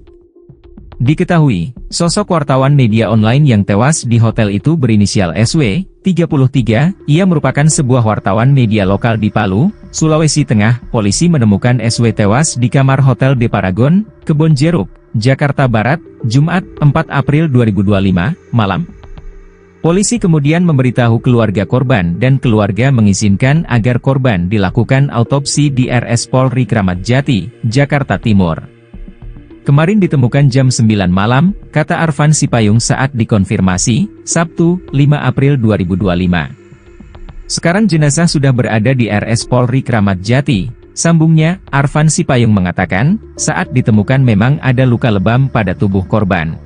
Diketahui, sosok wartawan media online yang tewas di hotel itu berinisial SW, 33, ia merupakan sebuah wartawan media lokal di Palu, Sulawesi Tengah. Polisi menemukan SW tewas di kamar Hotel De Paragon, Kebonjeruk, Jakarta Barat, Jumat, 4 April 2025, malam. Polisi kemudian memberitahu keluarga korban dan keluarga mengizinkan agar korban dilakukan autopsi di RS Polri Kramat Jati, Jakarta Timur. Kemarin ditemukan jam 9 malam, kata Arfan Sipayung saat dikonfirmasi, Sabtu, 5 April 2025. Sekarang jenazah sudah berada di RS Polri Kramat Jati. Sambungnya, Arfan Sipayung mengatakan, saat ditemukan memang ada luka lebam pada tubuh korban.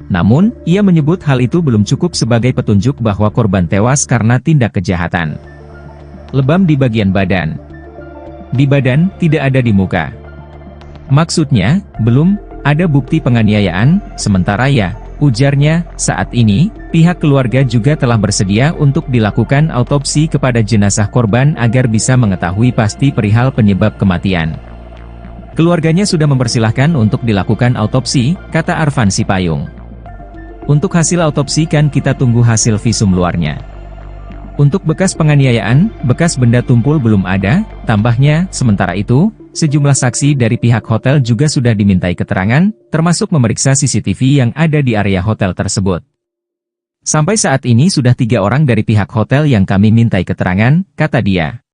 Namun, ia menyebut hal itu belum cukup sebagai petunjuk bahwa korban tewas karena tindak kejahatan. Lebam di bagian badan. Di badan, tidak ada di muka. Maksudnya, belum ada bukti penganiayaan, sementara ya, ujarnya, saat ini, pihak keluarga juga telah bersedia untuk dilakukan autopsi kepada jenazah korban agar bisa mengetahui pasti perihal penyebab kematian. Keluarganya sudah mempersilahkan untuk dilakukan autopsi, kata Arfan Sipayung. Untuk hasil autopsi kan kita tunggu hasil visum luarnya. Untuk bekas penganiayaan, bekas benda tumpul belum ada, tambahnya. Sementara itu, sejumlah saksi dari pihak hotel juga sudah dimintai keterangan, termasuk memeriksa CCTV yang ada di area hotel tersebut. Sampai saat ini sudah 3 orang dari pihak hotel yang kami mintai keterangan, kata dia.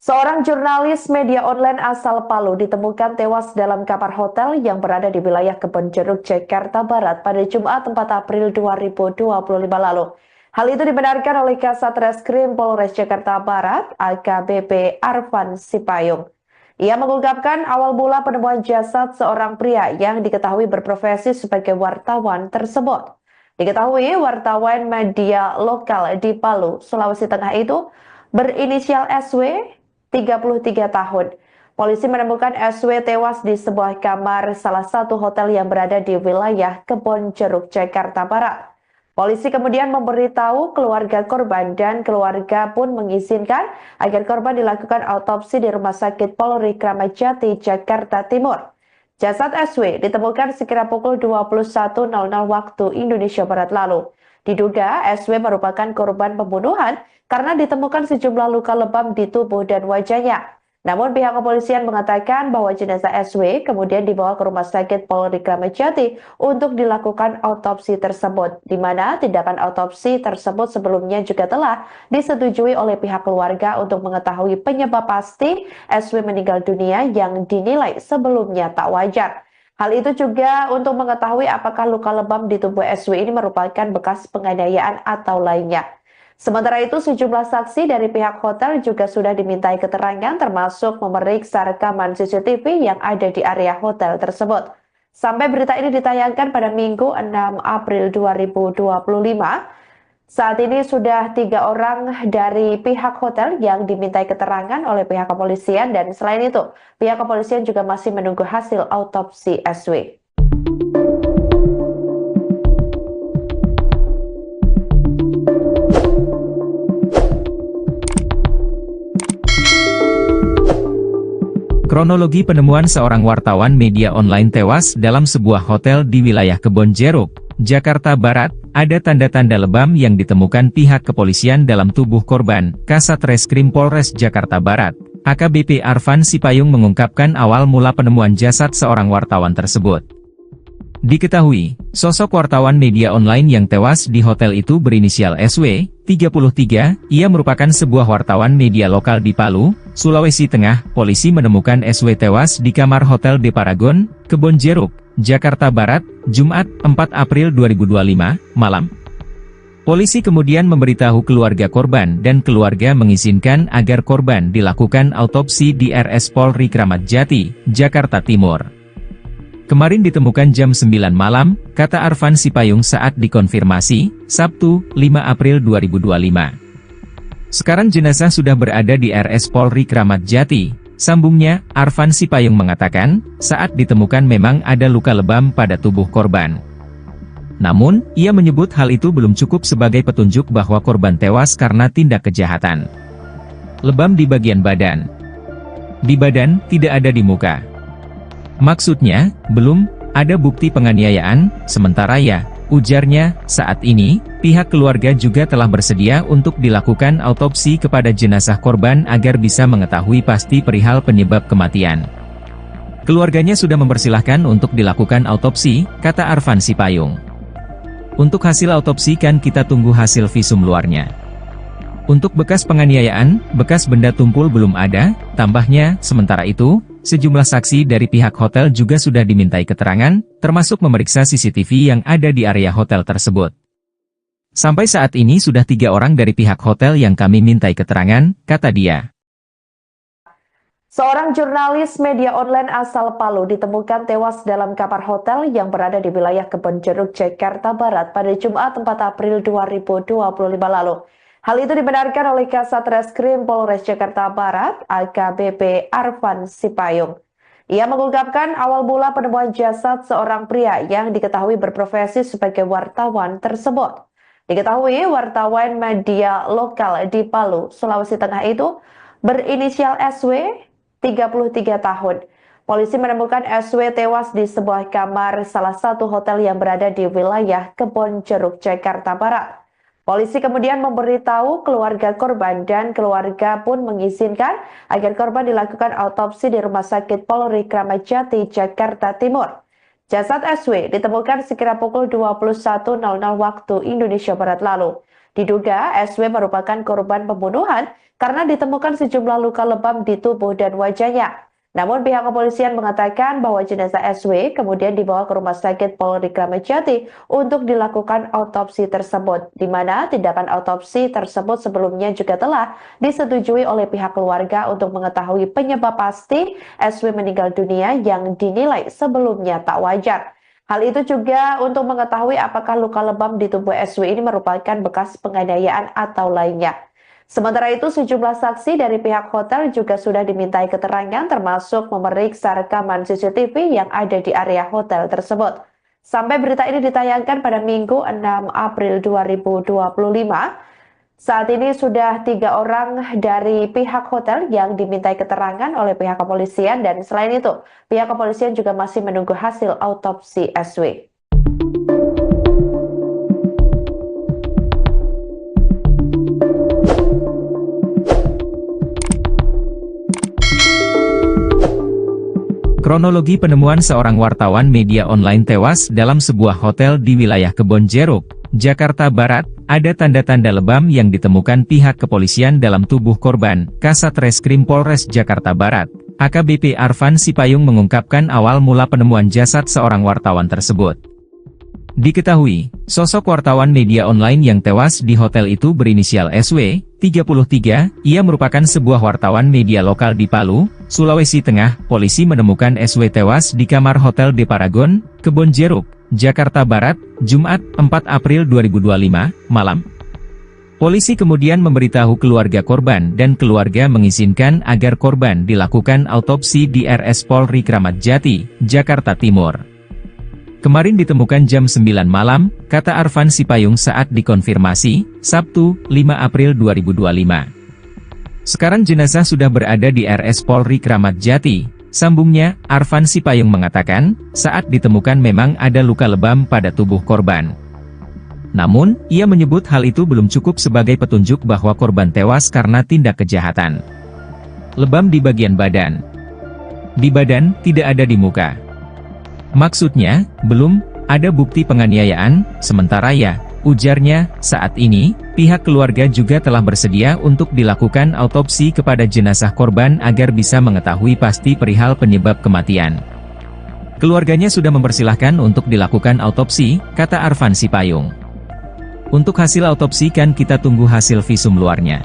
Seorang jurnalis media online asal Palu ditemukan tewas dalam kamar hotel yang berada di wilayah Kebonjeruk, Jakarta Barat pada Jumat 4 April 2025 lalu. Hal itu dibenarkan oleh Kasat Reskrim Polres Jakarta Barat, AKBP Arfan Sipayung. Ia mengungkapkan awal mula penemuan jasad seorang pria yang diketahui berprofesi sebagai wartawan tersebut. Diketahui wartawan media lokal di Palu, Sulawesi Tengah itu berinisial SW, 33 tahun. Polisi menemukan SW tewas di sebuah kamar salah satu hotel yang berada di wilayah Kebonjeruk, Jakarta Barat. Polisi kemudian memberitahu keluarga korban dan keluarga pun mengizinkan agar korban dilakukan autopsi di Rumah Sakit Polri Kramat Jati, Jakarta Timur. Jasad SW ditemukan sekira pukul 21.00 waktu Indonesia Barat lalu. Diduga SW merupakan korban pembunuhan karena ditemukan sejumlah luka lebam di tubuh dan wajahnya. Namun pihak kepolisian mengatakan bahwa jenazah SW kemudian dibawa ke Rumah Sakit Polri Kramat Jati untuk dilakukan autopsi tersebut, di mana tindakan autopsi tersebut sebelumnya juga telah disetujui oleh pihak keluarga untuk mengetahui penyebab pasti SW meninggal dunia yang dinilai sebelumnya tak wajar. Hal itu juga untuk mengetahui apakah luka lebam di tubuh SW ini merupakan bekas penganiayaan atau lainnya. Sementara itu, sejumlah saksi dari pihak hotel juga sudah dimintai keterangan termasuk memeriksa rekaman CCTV yang ada di area hotel tersebut. Sampai berita ini ditayangkan pada Minggu 6 April 2025, saat ini sudah 3 orang dari pihak hotel yang dimintai keterangan oleh pihak kepolisian dan selain itu, pihak kepolisian juga masih menunggu hasil autopsi SW. Kronologi penemuan seorang wartawan media online tewas dalam sebuah hotel di wilayah Kebonjeruk, Jakarta Barat, ada tanda-tanda lebam yang ditemukan pihak kepolisian dalam tubuh korban. Kasat Reskrim Polres Jakarta Barat, AKBP Arfan Sipayung mengungkapkan awal mula penemuan jasad seorang wartawan tersebut. Diketahui, sosok wartawan media online yang tewas di hotel itu berinisial SW, 33, ia merupakan sebuah wartawan media lokal di Palu, Sulawesi Tengah. Polisi menemukan SW tewas di kamar Hotel De Paragon, Kebonjeruk, Jakarta Barat, Jumat, 4 April 2025, malam. Polisi kemudian memberitahu keluarga korban dan keluarga mengizinkan agar korban dilakukan autopsi di RS Polri Kramat Jati, Jakarta Timur. Kemarin ditemukan jam 9 malam, kata Arfan Sipayung saat dikonfirmasi, Sabtu, 5 April 2025. Sekarang jenazah sudah berada di RS Polri Kramat Jati, sambungnya. Arfan Sipayung mengatakan, saat ditemukan memang ada luka lebam pada tubuh korban. Namun, ia menyebut hal itu belum cukup sebagai petunjuk bahwa korban tewas karena tindak kejahatan. Lebam di bagian badan. Di badan, tidak ada di muka. Maksudnya, belum ada bukti penganiayaan, sementara ya, ujarnya, saat ini, pihak keluarga juga telah bersedia untuk dilakukan autopsi kepada jenazah korban agar bisa mengetahui pasti perihal penyebab kematian. Keluarganya sudah mempersilahkan untuk dilakukan autopsi, kata Arfan Sipayung. Untuk hasil autopsi kan kita tunggu hasil visum luarnya. Untuk bekas penganiayaan, bekas benda tumpul belum ada, tambahnya. Sementara itu, sejumlah saksi dari pihak hotel juga sudah dimintai keterangan, termasuk memeriksa CCTV yang ada di area hotel tersebut. Sampai saat ini sudah 3 orang dari pihak hotel yang kami mintai keterangan, kata dia. Seorang jurnalis media online asal Palu ditemukan tewas dalam kamar hotel yang berada di wilayah Kebonjeruk, Jakarta Barat pada Jumat 4 April 2025 lalu. Hal itu dibenarkan oleh Kasat Reskrim Polres Jakarta Barat, AKBP Arfan Sipayung. Ia mengungkapkan awal mula penemuan jasad seorang pria yang diketahui berprofesi sebagai wartawan tersebut. Diketahui wartawan media lokal di Palu, Sulawesi Tengah itu berinisial SW, 33 tahun. Polisi menemukan SW tewas di sebuah kamar salah satu hotel yang berada di wilayah Kebonjeruk, Jakarta Barat. Polisi kemudian memberitahu keluarga korban dan keluarga pun mengizinkan agar korban dilakukan autopsi di Rumah Sakit Polri Kramat Jati, Jakarta Timur. Jasad SW ditemukan sekira pukul 21.00 waktu Indonesia Barat lalu. Diduga SW merupakan korban pembunuhan karena ditemukan sejumlah luka lebam di tubuh dan wajahnya. Namun pihak kepolisian mengatakan bahwa jenazah SW kemudian dibawa ke Rumah Sakit Polri Kramat Jati untuk dilakukan autopsi tersebut, di mana tindakan autopsi tersebut sebelumnya juga telah disetujui oleh pihak keluarga untuk mengetahui penyebab pasti SW meninggal dunia yang dinilai sebelumnya tak wajar. Hal itu juga untuk mengetahui apakah luka lebam di tubuh SW ini merupakan bekas penganiayaan atau lainnya. Sementara itu, sejumlah saksi dari pihak hotel juga sudah dimintai keterangan termasuk memeriksa rekaman CCTV yang ada di area hotel tersebut. Sampai berita ini ditayangkan pada Minggu 6 April 2025, saat ini sudah 3 orang dari pihak hotel yang dimintai keterangan oleh pihak kepolisian dan selain itu, pihak kepolisian juga masih menunggu hasil autopsi SW. Kronologi penemuan seorang wartawan media online tewas dalam sebuah hotel di wilayah Kebonjeruk, Jakarta Barat, ada tanda-tanda lebam yang ditemukan pihak kepolisian dalam tubuh korban. Kasat Reskrim Polres Jakarta Barat, AKBP Arfan Sipayung mengungkapkan awal mula penemuan jasad seorang wartawan tersebut. Diketahui, sosok wartawan media online yang tewas di hotel itu berinisial SW, 33, ia merupakan sebuah wartawan media lokal di Palu, Sulawesi Tengah. Polisi menemukan SW tewas di kamar Hotel De Paragon, Kebonjeruk, Jakarta Barat, Jumat, 4 April 2025, malam. Polisi kemudian memberitahu keluarga korban dan keluarga mengizinkan agar korban dilakukan autopsi di RS Polri Kramat Jati, Jakarta Timur. Kemarin ditemukan jam 9 malam, kata Arfan Sipayung saat dikonfirmasi, Sabtu, 5 April 2025. Sekarang jenazah sudah berada di RS Polri Kramat Jati, Sambungnya, Arfan Sipayung mengatakan, saat ditemukan memang ada luka lebam pada tubuh korban. Namun, ia menyebut hal itu belum cukup sebagai petunjuk bahwa korban tewas karena tindak kejahatan. Lebam di bagian badan. Di badan, tidak ada di muka. Maksudnya, belum ada bukti penganiayaan, sementara ya, ujarnya, saat ini, pihak keluarga juga telah bersedia untuk dilakukan autopsi kepada jenazah korban agar bisa mengetahui pasti perihal penyebab kematian. Keluarganya sudah mempersilahkan untuk dilakukan autopsi, kata Arfan Sipayung. Untuk hasil autopsi kan kita tunggu hasil visum luarnya.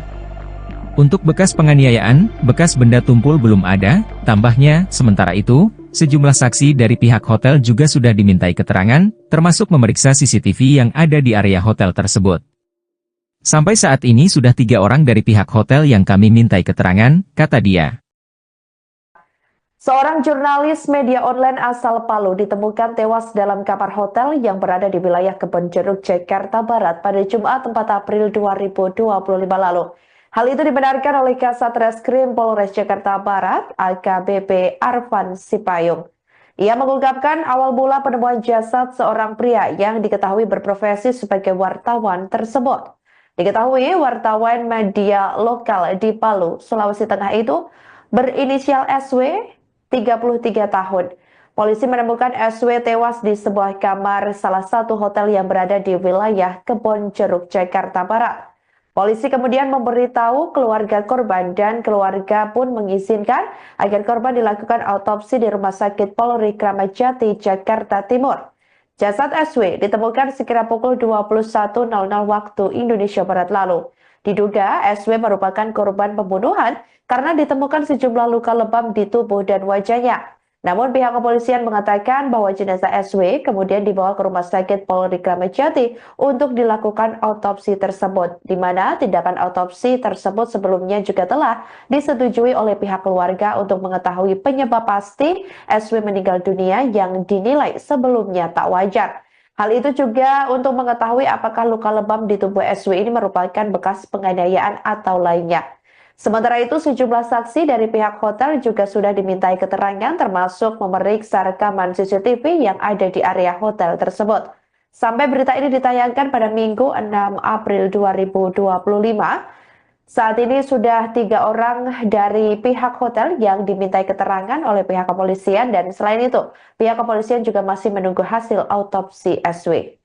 Untuk bekas penganiayaan, bekas benda tumpul belum ada, tambahnya, sementara itu, sejumlah saksi dari pihak hotel juga sudah dimintai keterangan, termasuk memeriksa CCTV yang ada di area hotel tersebut. Sampai saat ini sudah 3 orang dari pihak hotel yang kami mintai keterangan, kata dia. Seorang jurnalis media online asal Palu ditemukan tewas dalam kamar hotel yang berada di wilayah Kebonjeruk, Jakarta Barat pada Jumat 4 April 2025 lalu. Hal itu dibenarkan oleh Kasat Reskrim Polres Jakarta Barat, AKBP Arfan Sipayung. Ia mengungkapkan awal mula penemuan jasad seorang pria yang diketahui berprofesi sebagai wartawan tersebut. Diketahui wartawan media lokal di Palu, Sulawesi Tengah itu berinisial SW, 33 tahun. Polisi menemukan SW tewas di sebuah kamar salah satu hotel yang berada di wilayah Kebonjeruk, Jakarta Barat. Polisi kemudian memberitahu keluarga korban dan keluarga pun mengizinkan agar korban dilakukan autopsi di Rumah Sakit Polri Kramat Jati, Jakarta Timur. Jasad SW ditemukan sekira pukul 21.00 waktu Indonesia Barat lalu. Diduga SW merupakan korban pembunuhan karena ditemukan sejumlah luka lebam di tubuh dan wajahnya. Namun pihak kepolisian mengatakan bahwa jenazah SW kemudian dibawa ke Rumah Sakit Polri Kramat Jati untuk dilakukan autopsi tersebut, di mana tindakan autopsi tersebut sebelumnya juga telah disetujui oleh pihak keluarga untuk mengetahui penyebab pasti SW meninggal dunia yang dinilai sebelumnya tak wajar. Hal itu juga untuk mengetahui apakah luka lebam di tubuh SW ini merupakan bekas penganiayaan atau lainnya. Sementara itu, sejumlah saksi dari pihak hotel juga sudah dimintai keterangan termasuk memeriksa rekaman CCTV yang ada di area hotel tersebut. Sampai berita ini ditayangkan pada Minggu 6 April 2025, saat ini sudah 3 orang dari pihak hotel yang dimintai keterangan oleh pihak kepolisian dan selain itu, pihak kepolisian juga masih menunggu hasil autopsi SW.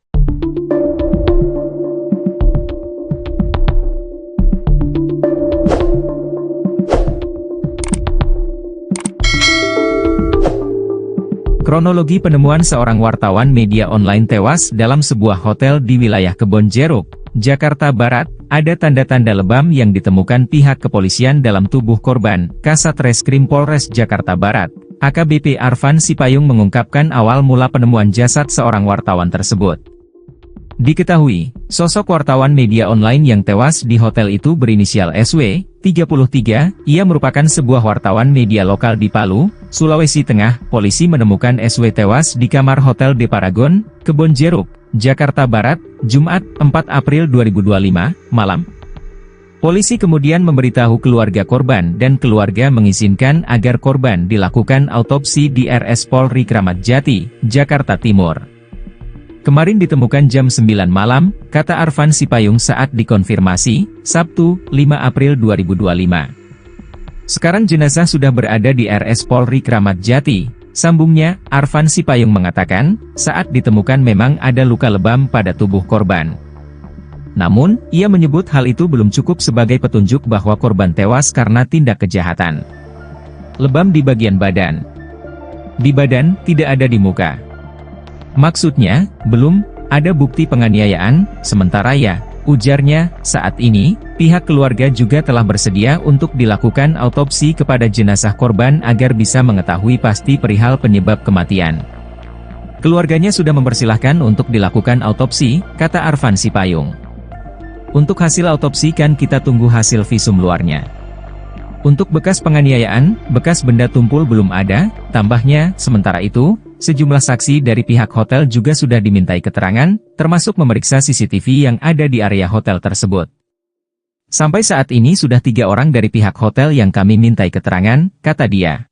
Kronologi penemuan seorang wartawan media online tewas dalam sebuah hotel di wilayah Kebonjeruk, Jakarta Barat, ada tanda-tanda lebam yang ditemukan pihak kepolisian dalam tubuh korban. Kasat Reskrim Polres Jakarta Barat, AKBP Arfan Sipayung mengungkapkan awal mula penemuan jasad seorang wartawan tersebut. Diketahui, sosok wartawan media online yang tewas di hotel itu berinisial SW, 33, ia merupakan sebuah wartawan media lokal di Palu, Sulawesi Tengah. Polisi menemukan SW tewas di kamar Hotel De Paragon, Kebonjeruk, Jakarta Barat, Jumat, 4 April 2025, malam. Polisi kemudian memberitahu keluarga korban dan keluarga mengizinkan agar korban dilakukan autopsi di RS Polri Kramat Jati, Jakarta Timur. Kemarin ditemukan jam 9 malam, kata Arfan Sipayung saat dikonfirmasi, Sabtu, 5 April 2025. Sekarang jenazah sudah berada di RS Polri Kramat Jati. Sambungnya, Arfan Sipayung mengatakan, saat ditemukan memang ada luka lebam pada tubuh korban. Namun, ia menyebut hal itu belum cukup sebagai petunjuk bahwa korban tewas karena tindak kejahatan. Lebam di bagian badan. Di badan, tidak ada di muka. Maksudnya, belum ada bukti penganiayaan, sementara ya, ujarnya, saat ini, pihak keluarga juga telah bersedia untuk dilakukan autopsi kepada jenazah korban agar bisa mengetahui pasti perihal penyebab kematian. Keluarganya sudah mempersilahkan untuk dilakukan autopsi, kata Arfan Sipayung. Untuk hasil autopsi kan kita tunggu hasil visum luarnya. Untuk bekas penganiayaan, bekas benda tumpul belum ada, tambahnya, sementara itu, sejumlah saksi dari pihak hotel juga sudah dimintai keterangan, termasuk memeriksa CCTV yang ada di area hotel tersebut. Sampai saat ini sudah 3 orang dari pihak hotel yang kami mintai keterangan, kata dia.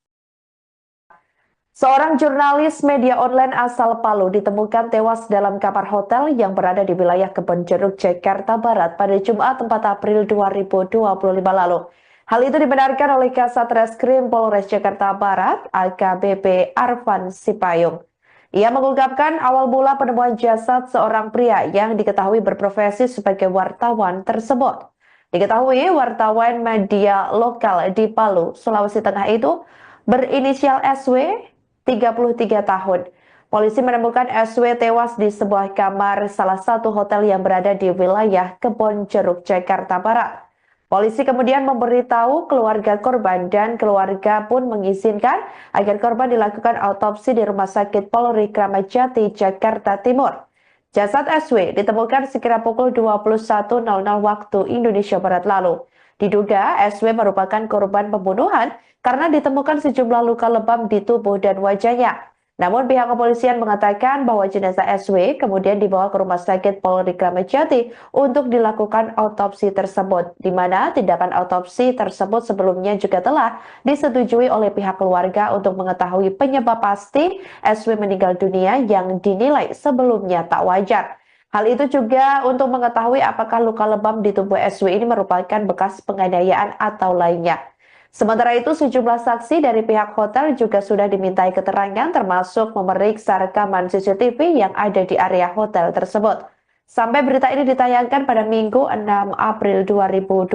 Seorang jurnalis media online asal Palu ditemukan tewas dalam kamar hotel yang berada di wilayah Kebonjeruk, Jakarta Barat pada Jumat 4 April 2025 lalu. Hal itu dibenarkan oleh Kasat Reskrim Polres Jakarta Barat, AKBP Arfan Sipayung. Ia mengungkapkan awal mula penemuan jasad seorang pria yang diketahui berprofesi sebagai wartawan tersebut. Diketahui wartawan media lokal di Palu, Sulawesi Tengah itu berinisial SW, 33 tahun. Polisi menemukan SW tewas di sebuah kamar salah satu hotel yang berada di wilayah Kebonjeruk, Jakarta Barat. Polisi kemudian memberitahu keluarga korban dan keluarga pun mengizinkan agar korban dilakukan autopsi di Rumah Sakit Polri Kramat Jati, Jakarta Timur. Jasad SW ditemukan sekira pukul 21.00 waktu Indonesia Barat lalu. Diduga SW merupakan korban pembunuhan karena ditemukan sejumlah luka lebam di tubuh dan wajahnya. Namun pihak kepolisian mengatakan bahwa jenazah SW kemudian dibawa ke Rumah Sakit Polri Kramat Jati untuk dilakukan autopsi tersebut, di mana tindakan autopsi tersebut sebelumnya juga telah disetujui oleh pihak keluarga untuk mengetahui penyebab pasti SW meninggal dunia yang dinilai sebelumnya tak wajar. Hal itu juga untuk mengetahui apakah luka lebam di tubuh SW ini merupakan bekas penganiayaan atau lainnya. Sementara itu, sejumlah saksi dari pihak hotel juga sudah dimintai keterangan termasuk memeriksa rekaman CCTV yang ada di area hotel tersebut. Sampai berita ini ditayangkan pada Minggu 6 April 2025,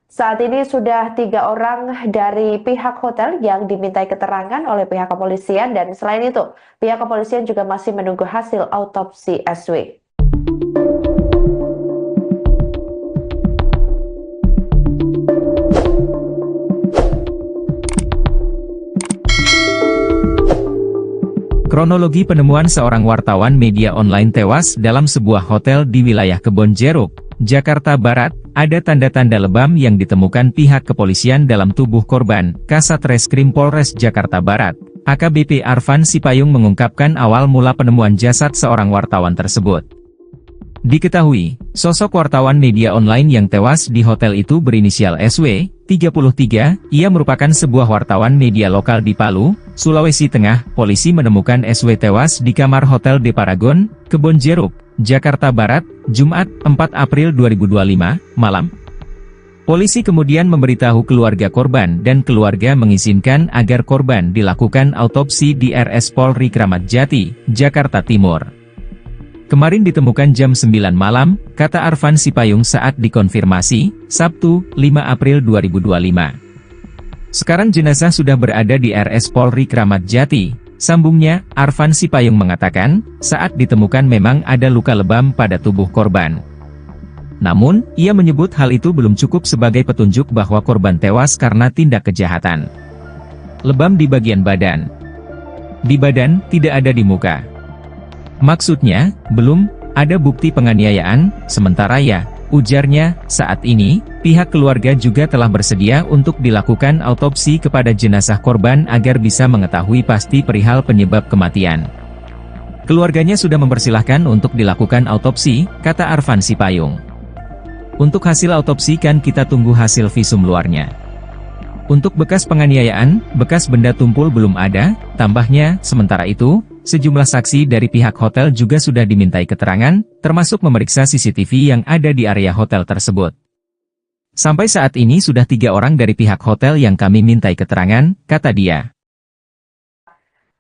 saat ini sudah 3 orang dari pihak hotel yang dimintai keterangan oleh pihak kepolisian dan selain itu, pihak kepolisian juga masih menunggu hasil autopsi SW. Kronologi penemuan seorang wartawan media online tewas dalam sebuah hotel di wilayah Kebonjeruk, Jakarta Barat, ada tanda-tanda lebam yang ditemukan pihak kepolisian dalam tubuh korban. Kasat Reskrim Polres Jakarta Barat, AKBP Arfan Sipayung mengungkapkan awal mula penemuan jasad seorang wartawan tersebut. Diketahui, sosok wartawan media online yang tewas di hotel itu berinisial SW, 33, ia merupakan sebuah wartawan media lokal di Palu, Sulawesi Tengah. Polisi menemukan SW tewas di kamar Hotel De Paragon, Kebonjeruk, Jakarta Barat, Jumat, 4 April 2025, malam. Polisi kemudian memberitahu keluarga korban dan keluarga mengizinkan agar korban dilakukan autopsi di RS Polri Kramat Jati, Jakarta Timur. Kemarin ditemukan jam 9 malam, kata Arfan Sipayung saat dikonfirmasi, Sabtu, 5 April 2025. Sekarang jenazah sudah berada di RS Polri Kramat Jati, sambungnya. Arfan Sipayung mengatakan, saat ditemukan memang ada luka lebam pada tubuh korban. Namun, ia menyebut hal itu belum cukup sebagai petunjuk bahwa korban tewas karena tindak kejahatan. Lebam di bagian badan. Di badan, tidak ada di muka. Maksudnya, belum ada bukti penganiayaan, sementara ya, ujarnya, saat ini, pihak keluarga juga telah bersedia untuk dilakukan autopsi kepada jenazah korban agar bisa mengetahui pasti perihal penyebab kematian. Keluarganya sudah mempersilahkan untuk dilakukan autopsi, kata Arfan Sipayung. Untuk hasil autopsi kan kita tunggu hasil visum luarnya. Untuk bekas penganiayaan, bekas benda tumpul belum ada, tambahnya. Sementara itu, sejumlah saksi dari pihak hotel juga sudah dimintai keterangan, termasuk memeriksa CCTV yang ada di area hotel tersebut. Sampai saat ini sudah 3 orang dari pihak hotel yang kami mintai keterangan, kata dia.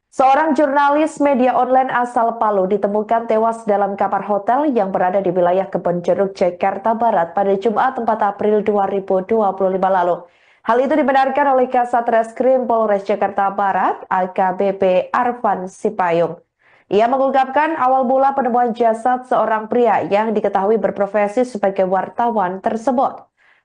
Seorang jurnalis media online asal Palu ditemukan tewas dalam kamar hotel yang berada di wilayah Kebonjeruk, Jakarta Barat pada Jumat 4 April 2025 lalu. Hal itu dibenarkan oleh Kasat Reskrim Polres Jakarta Barat, AKBP Arfan Sipayung. Ia mengungkapkan awal mula penemuan jasad seorang pria yang diketahui berprofesi sebagai wartawan tersebut.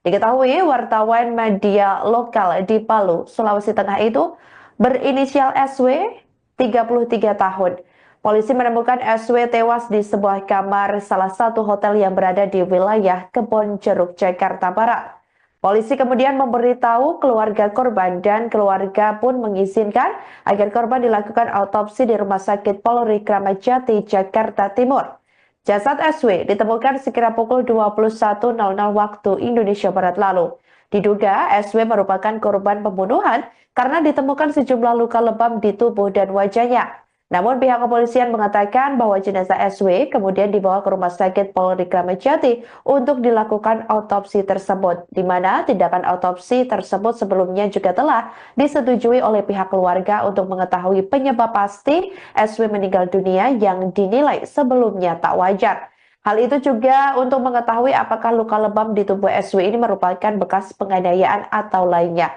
Diketahui wartawan media lokal di Palu, Sulawesi Tengah itu berinisial SW, 33 tahun. Polisi menemukan SW tewas di sebuah kamar salah satu hotel yang berada di wilayah Kebonjeruk, Jakarta Barat. Polisi kemudian memberitahu keluarga korban dan keluarga pun mengizinkan agar korban dilakukan autopsi di Rumah Sakit Polri Kramat Jati, Jakarta Timur. Jasad SW ditemukan sekira pukul 21.00 waktu Indonesia Barat lalu. Diduga SW merupakan korban pembunuhan karena ditemukan sejumlah luka lebam di tubuh dan wajahnya. Namun pihak kepolisian mengatakan bahwa jenazah SW kemudian dibawa ke Rumah Sakit Polri Kramat Jati untuk dilakukan autopsi tersebut, di mana tindakan autopsi tersebut sebelumnya juga telah disetujui oleh pihak keluarga untuk mengetahui penyebab pasti SW meninggal dunia yang dinilai sebelumnya tak wajar. Hal itu juga untuk mengetahui apakah luka lebam di tubuh SW ini merupakan bekas penganiayaan atau lainnya.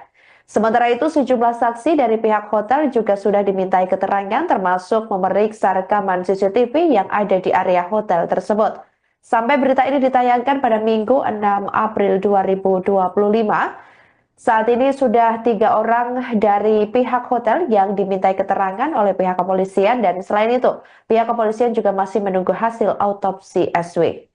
Sementara itu, sejumlah saksi dari pihak hotel juga sudah dimintai keterangan termasuk memeriksa rekaman CCTV yang ada di area hotel tersebut. Sampai berita ini ditayangkan pada Minggu 6 April 2025, saat ini sudah 3 orang dari pihak hotel yang dimintai keterangan oleh pihak kepolisian dan selain itu, pihak kepolisian juga masih menunggu hasil autopsi SW.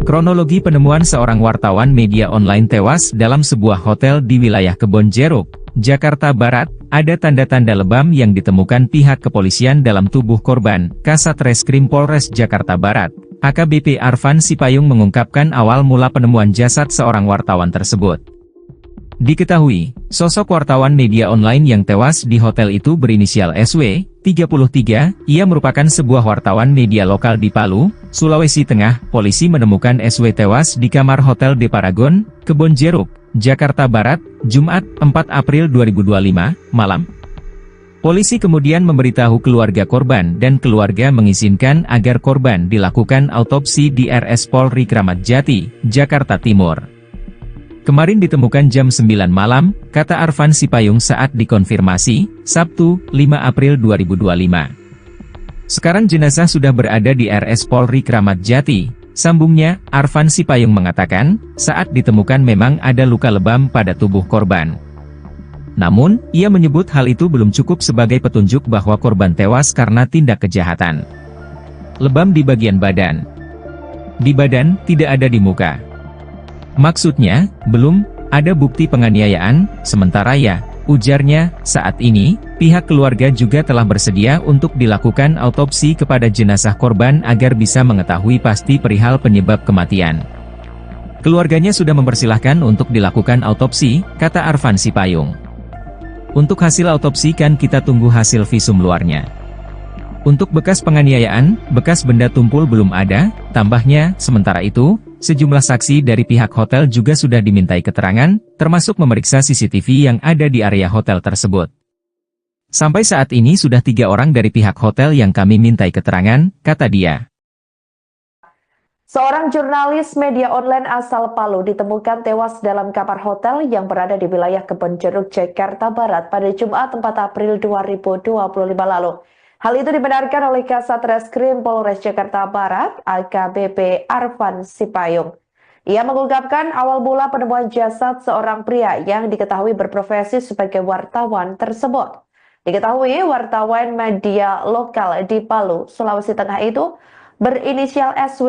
Kronologi penemuan seorang wartawan media online tewas dalam sebuah hotel di wilayah Kebonjeruk, Jakarta Barat, ada tanda-tanda lebam yang ditemukan pihak kepolisian dalam tubuh korban. Kasat Reskrim Polres Jakarta Barat, AKBP Arfan Sipayung mengungkapkan awal mula penemuan jasad seorang wartawan tersebut. Diketahui, sosok wartawan media online yang tewas di hotel itu berinisial SW, 33, ia merupakan sebuah wartawan media lokal di Palu, Sulawesi Tengah. Polisi menemukan SW tewas di kamar Hotel De Paragon, Kebonjeruk, Jakarta Barat, Jumat, 4 April 2025, malam. Polisi kemudian memberitahu keluarga korban dan keluarga mengizinkan agar korban dilakukan autopsi di RS Polri Kramat Jati, Jakarta Timur. Kemarin ditemukan jam 9 malam, kata Arfan Sipayung saat dikonfirmasi, Sabtu, 5 April 2025. Sekarang jenazah sudah berada di RS Polri Kramat Jati, sambungnya. Arfan Sipayung mengatakan, saat ditemukan memang ada luka lebam pada tubuh korban. Namun, ia menyebut hal itu belum cukup sebagai petunjuk bahwa korban tewas karena tindak kejahatan. Lebam di bagian badan. Di badan, tidak ada di muka. Maksudnya, belum ada bukti penganiayaan, sementara ya, ujarnya, saat ini, pihak keluarga juga telah bersedia untuk dilakukan autopsi kepada jenazah korban agar bisa mengetahui pasti perihal penyebab kematian. Keluarganya sudah mempersilahkan untuk dilakukan autopsi, kata Arfan Sipayung. Untuk hasil autopsi kan kita tunggu hasil visum luarnya. Untuk bekas penganiayaan, bekas benda tumpul belum ada, tambahnya. Sementara itu, sejumlah saksi dari pihak hotel juga sudah dimintai keterangan, termasuk memeriksa CCTV yang ada di area hotel tersebut. Sampai saat ini sudah 3 orang dari pihak hotel yang kami mintai keterangan, kata dia. Seorang jurnalis media online asal Palu ditemukan tewas dalam kamar hotel yang berada di wilayah Kebonjeruk, Jakarta Barat pada Jumat 4 April 2025 lalu. Hal itu dibenarkan oleh Kasat Reskrim Polres Jakarta Barat, AKBP Arfan Sipayung. Ia mengungkapkan awal mula penemuan jasad seorang pria yang diketahui berprofesi sebagai wartawan tersebut. Diketahui wartawan media lokal di Palu, Sulawesi Tengah itu berinisial SW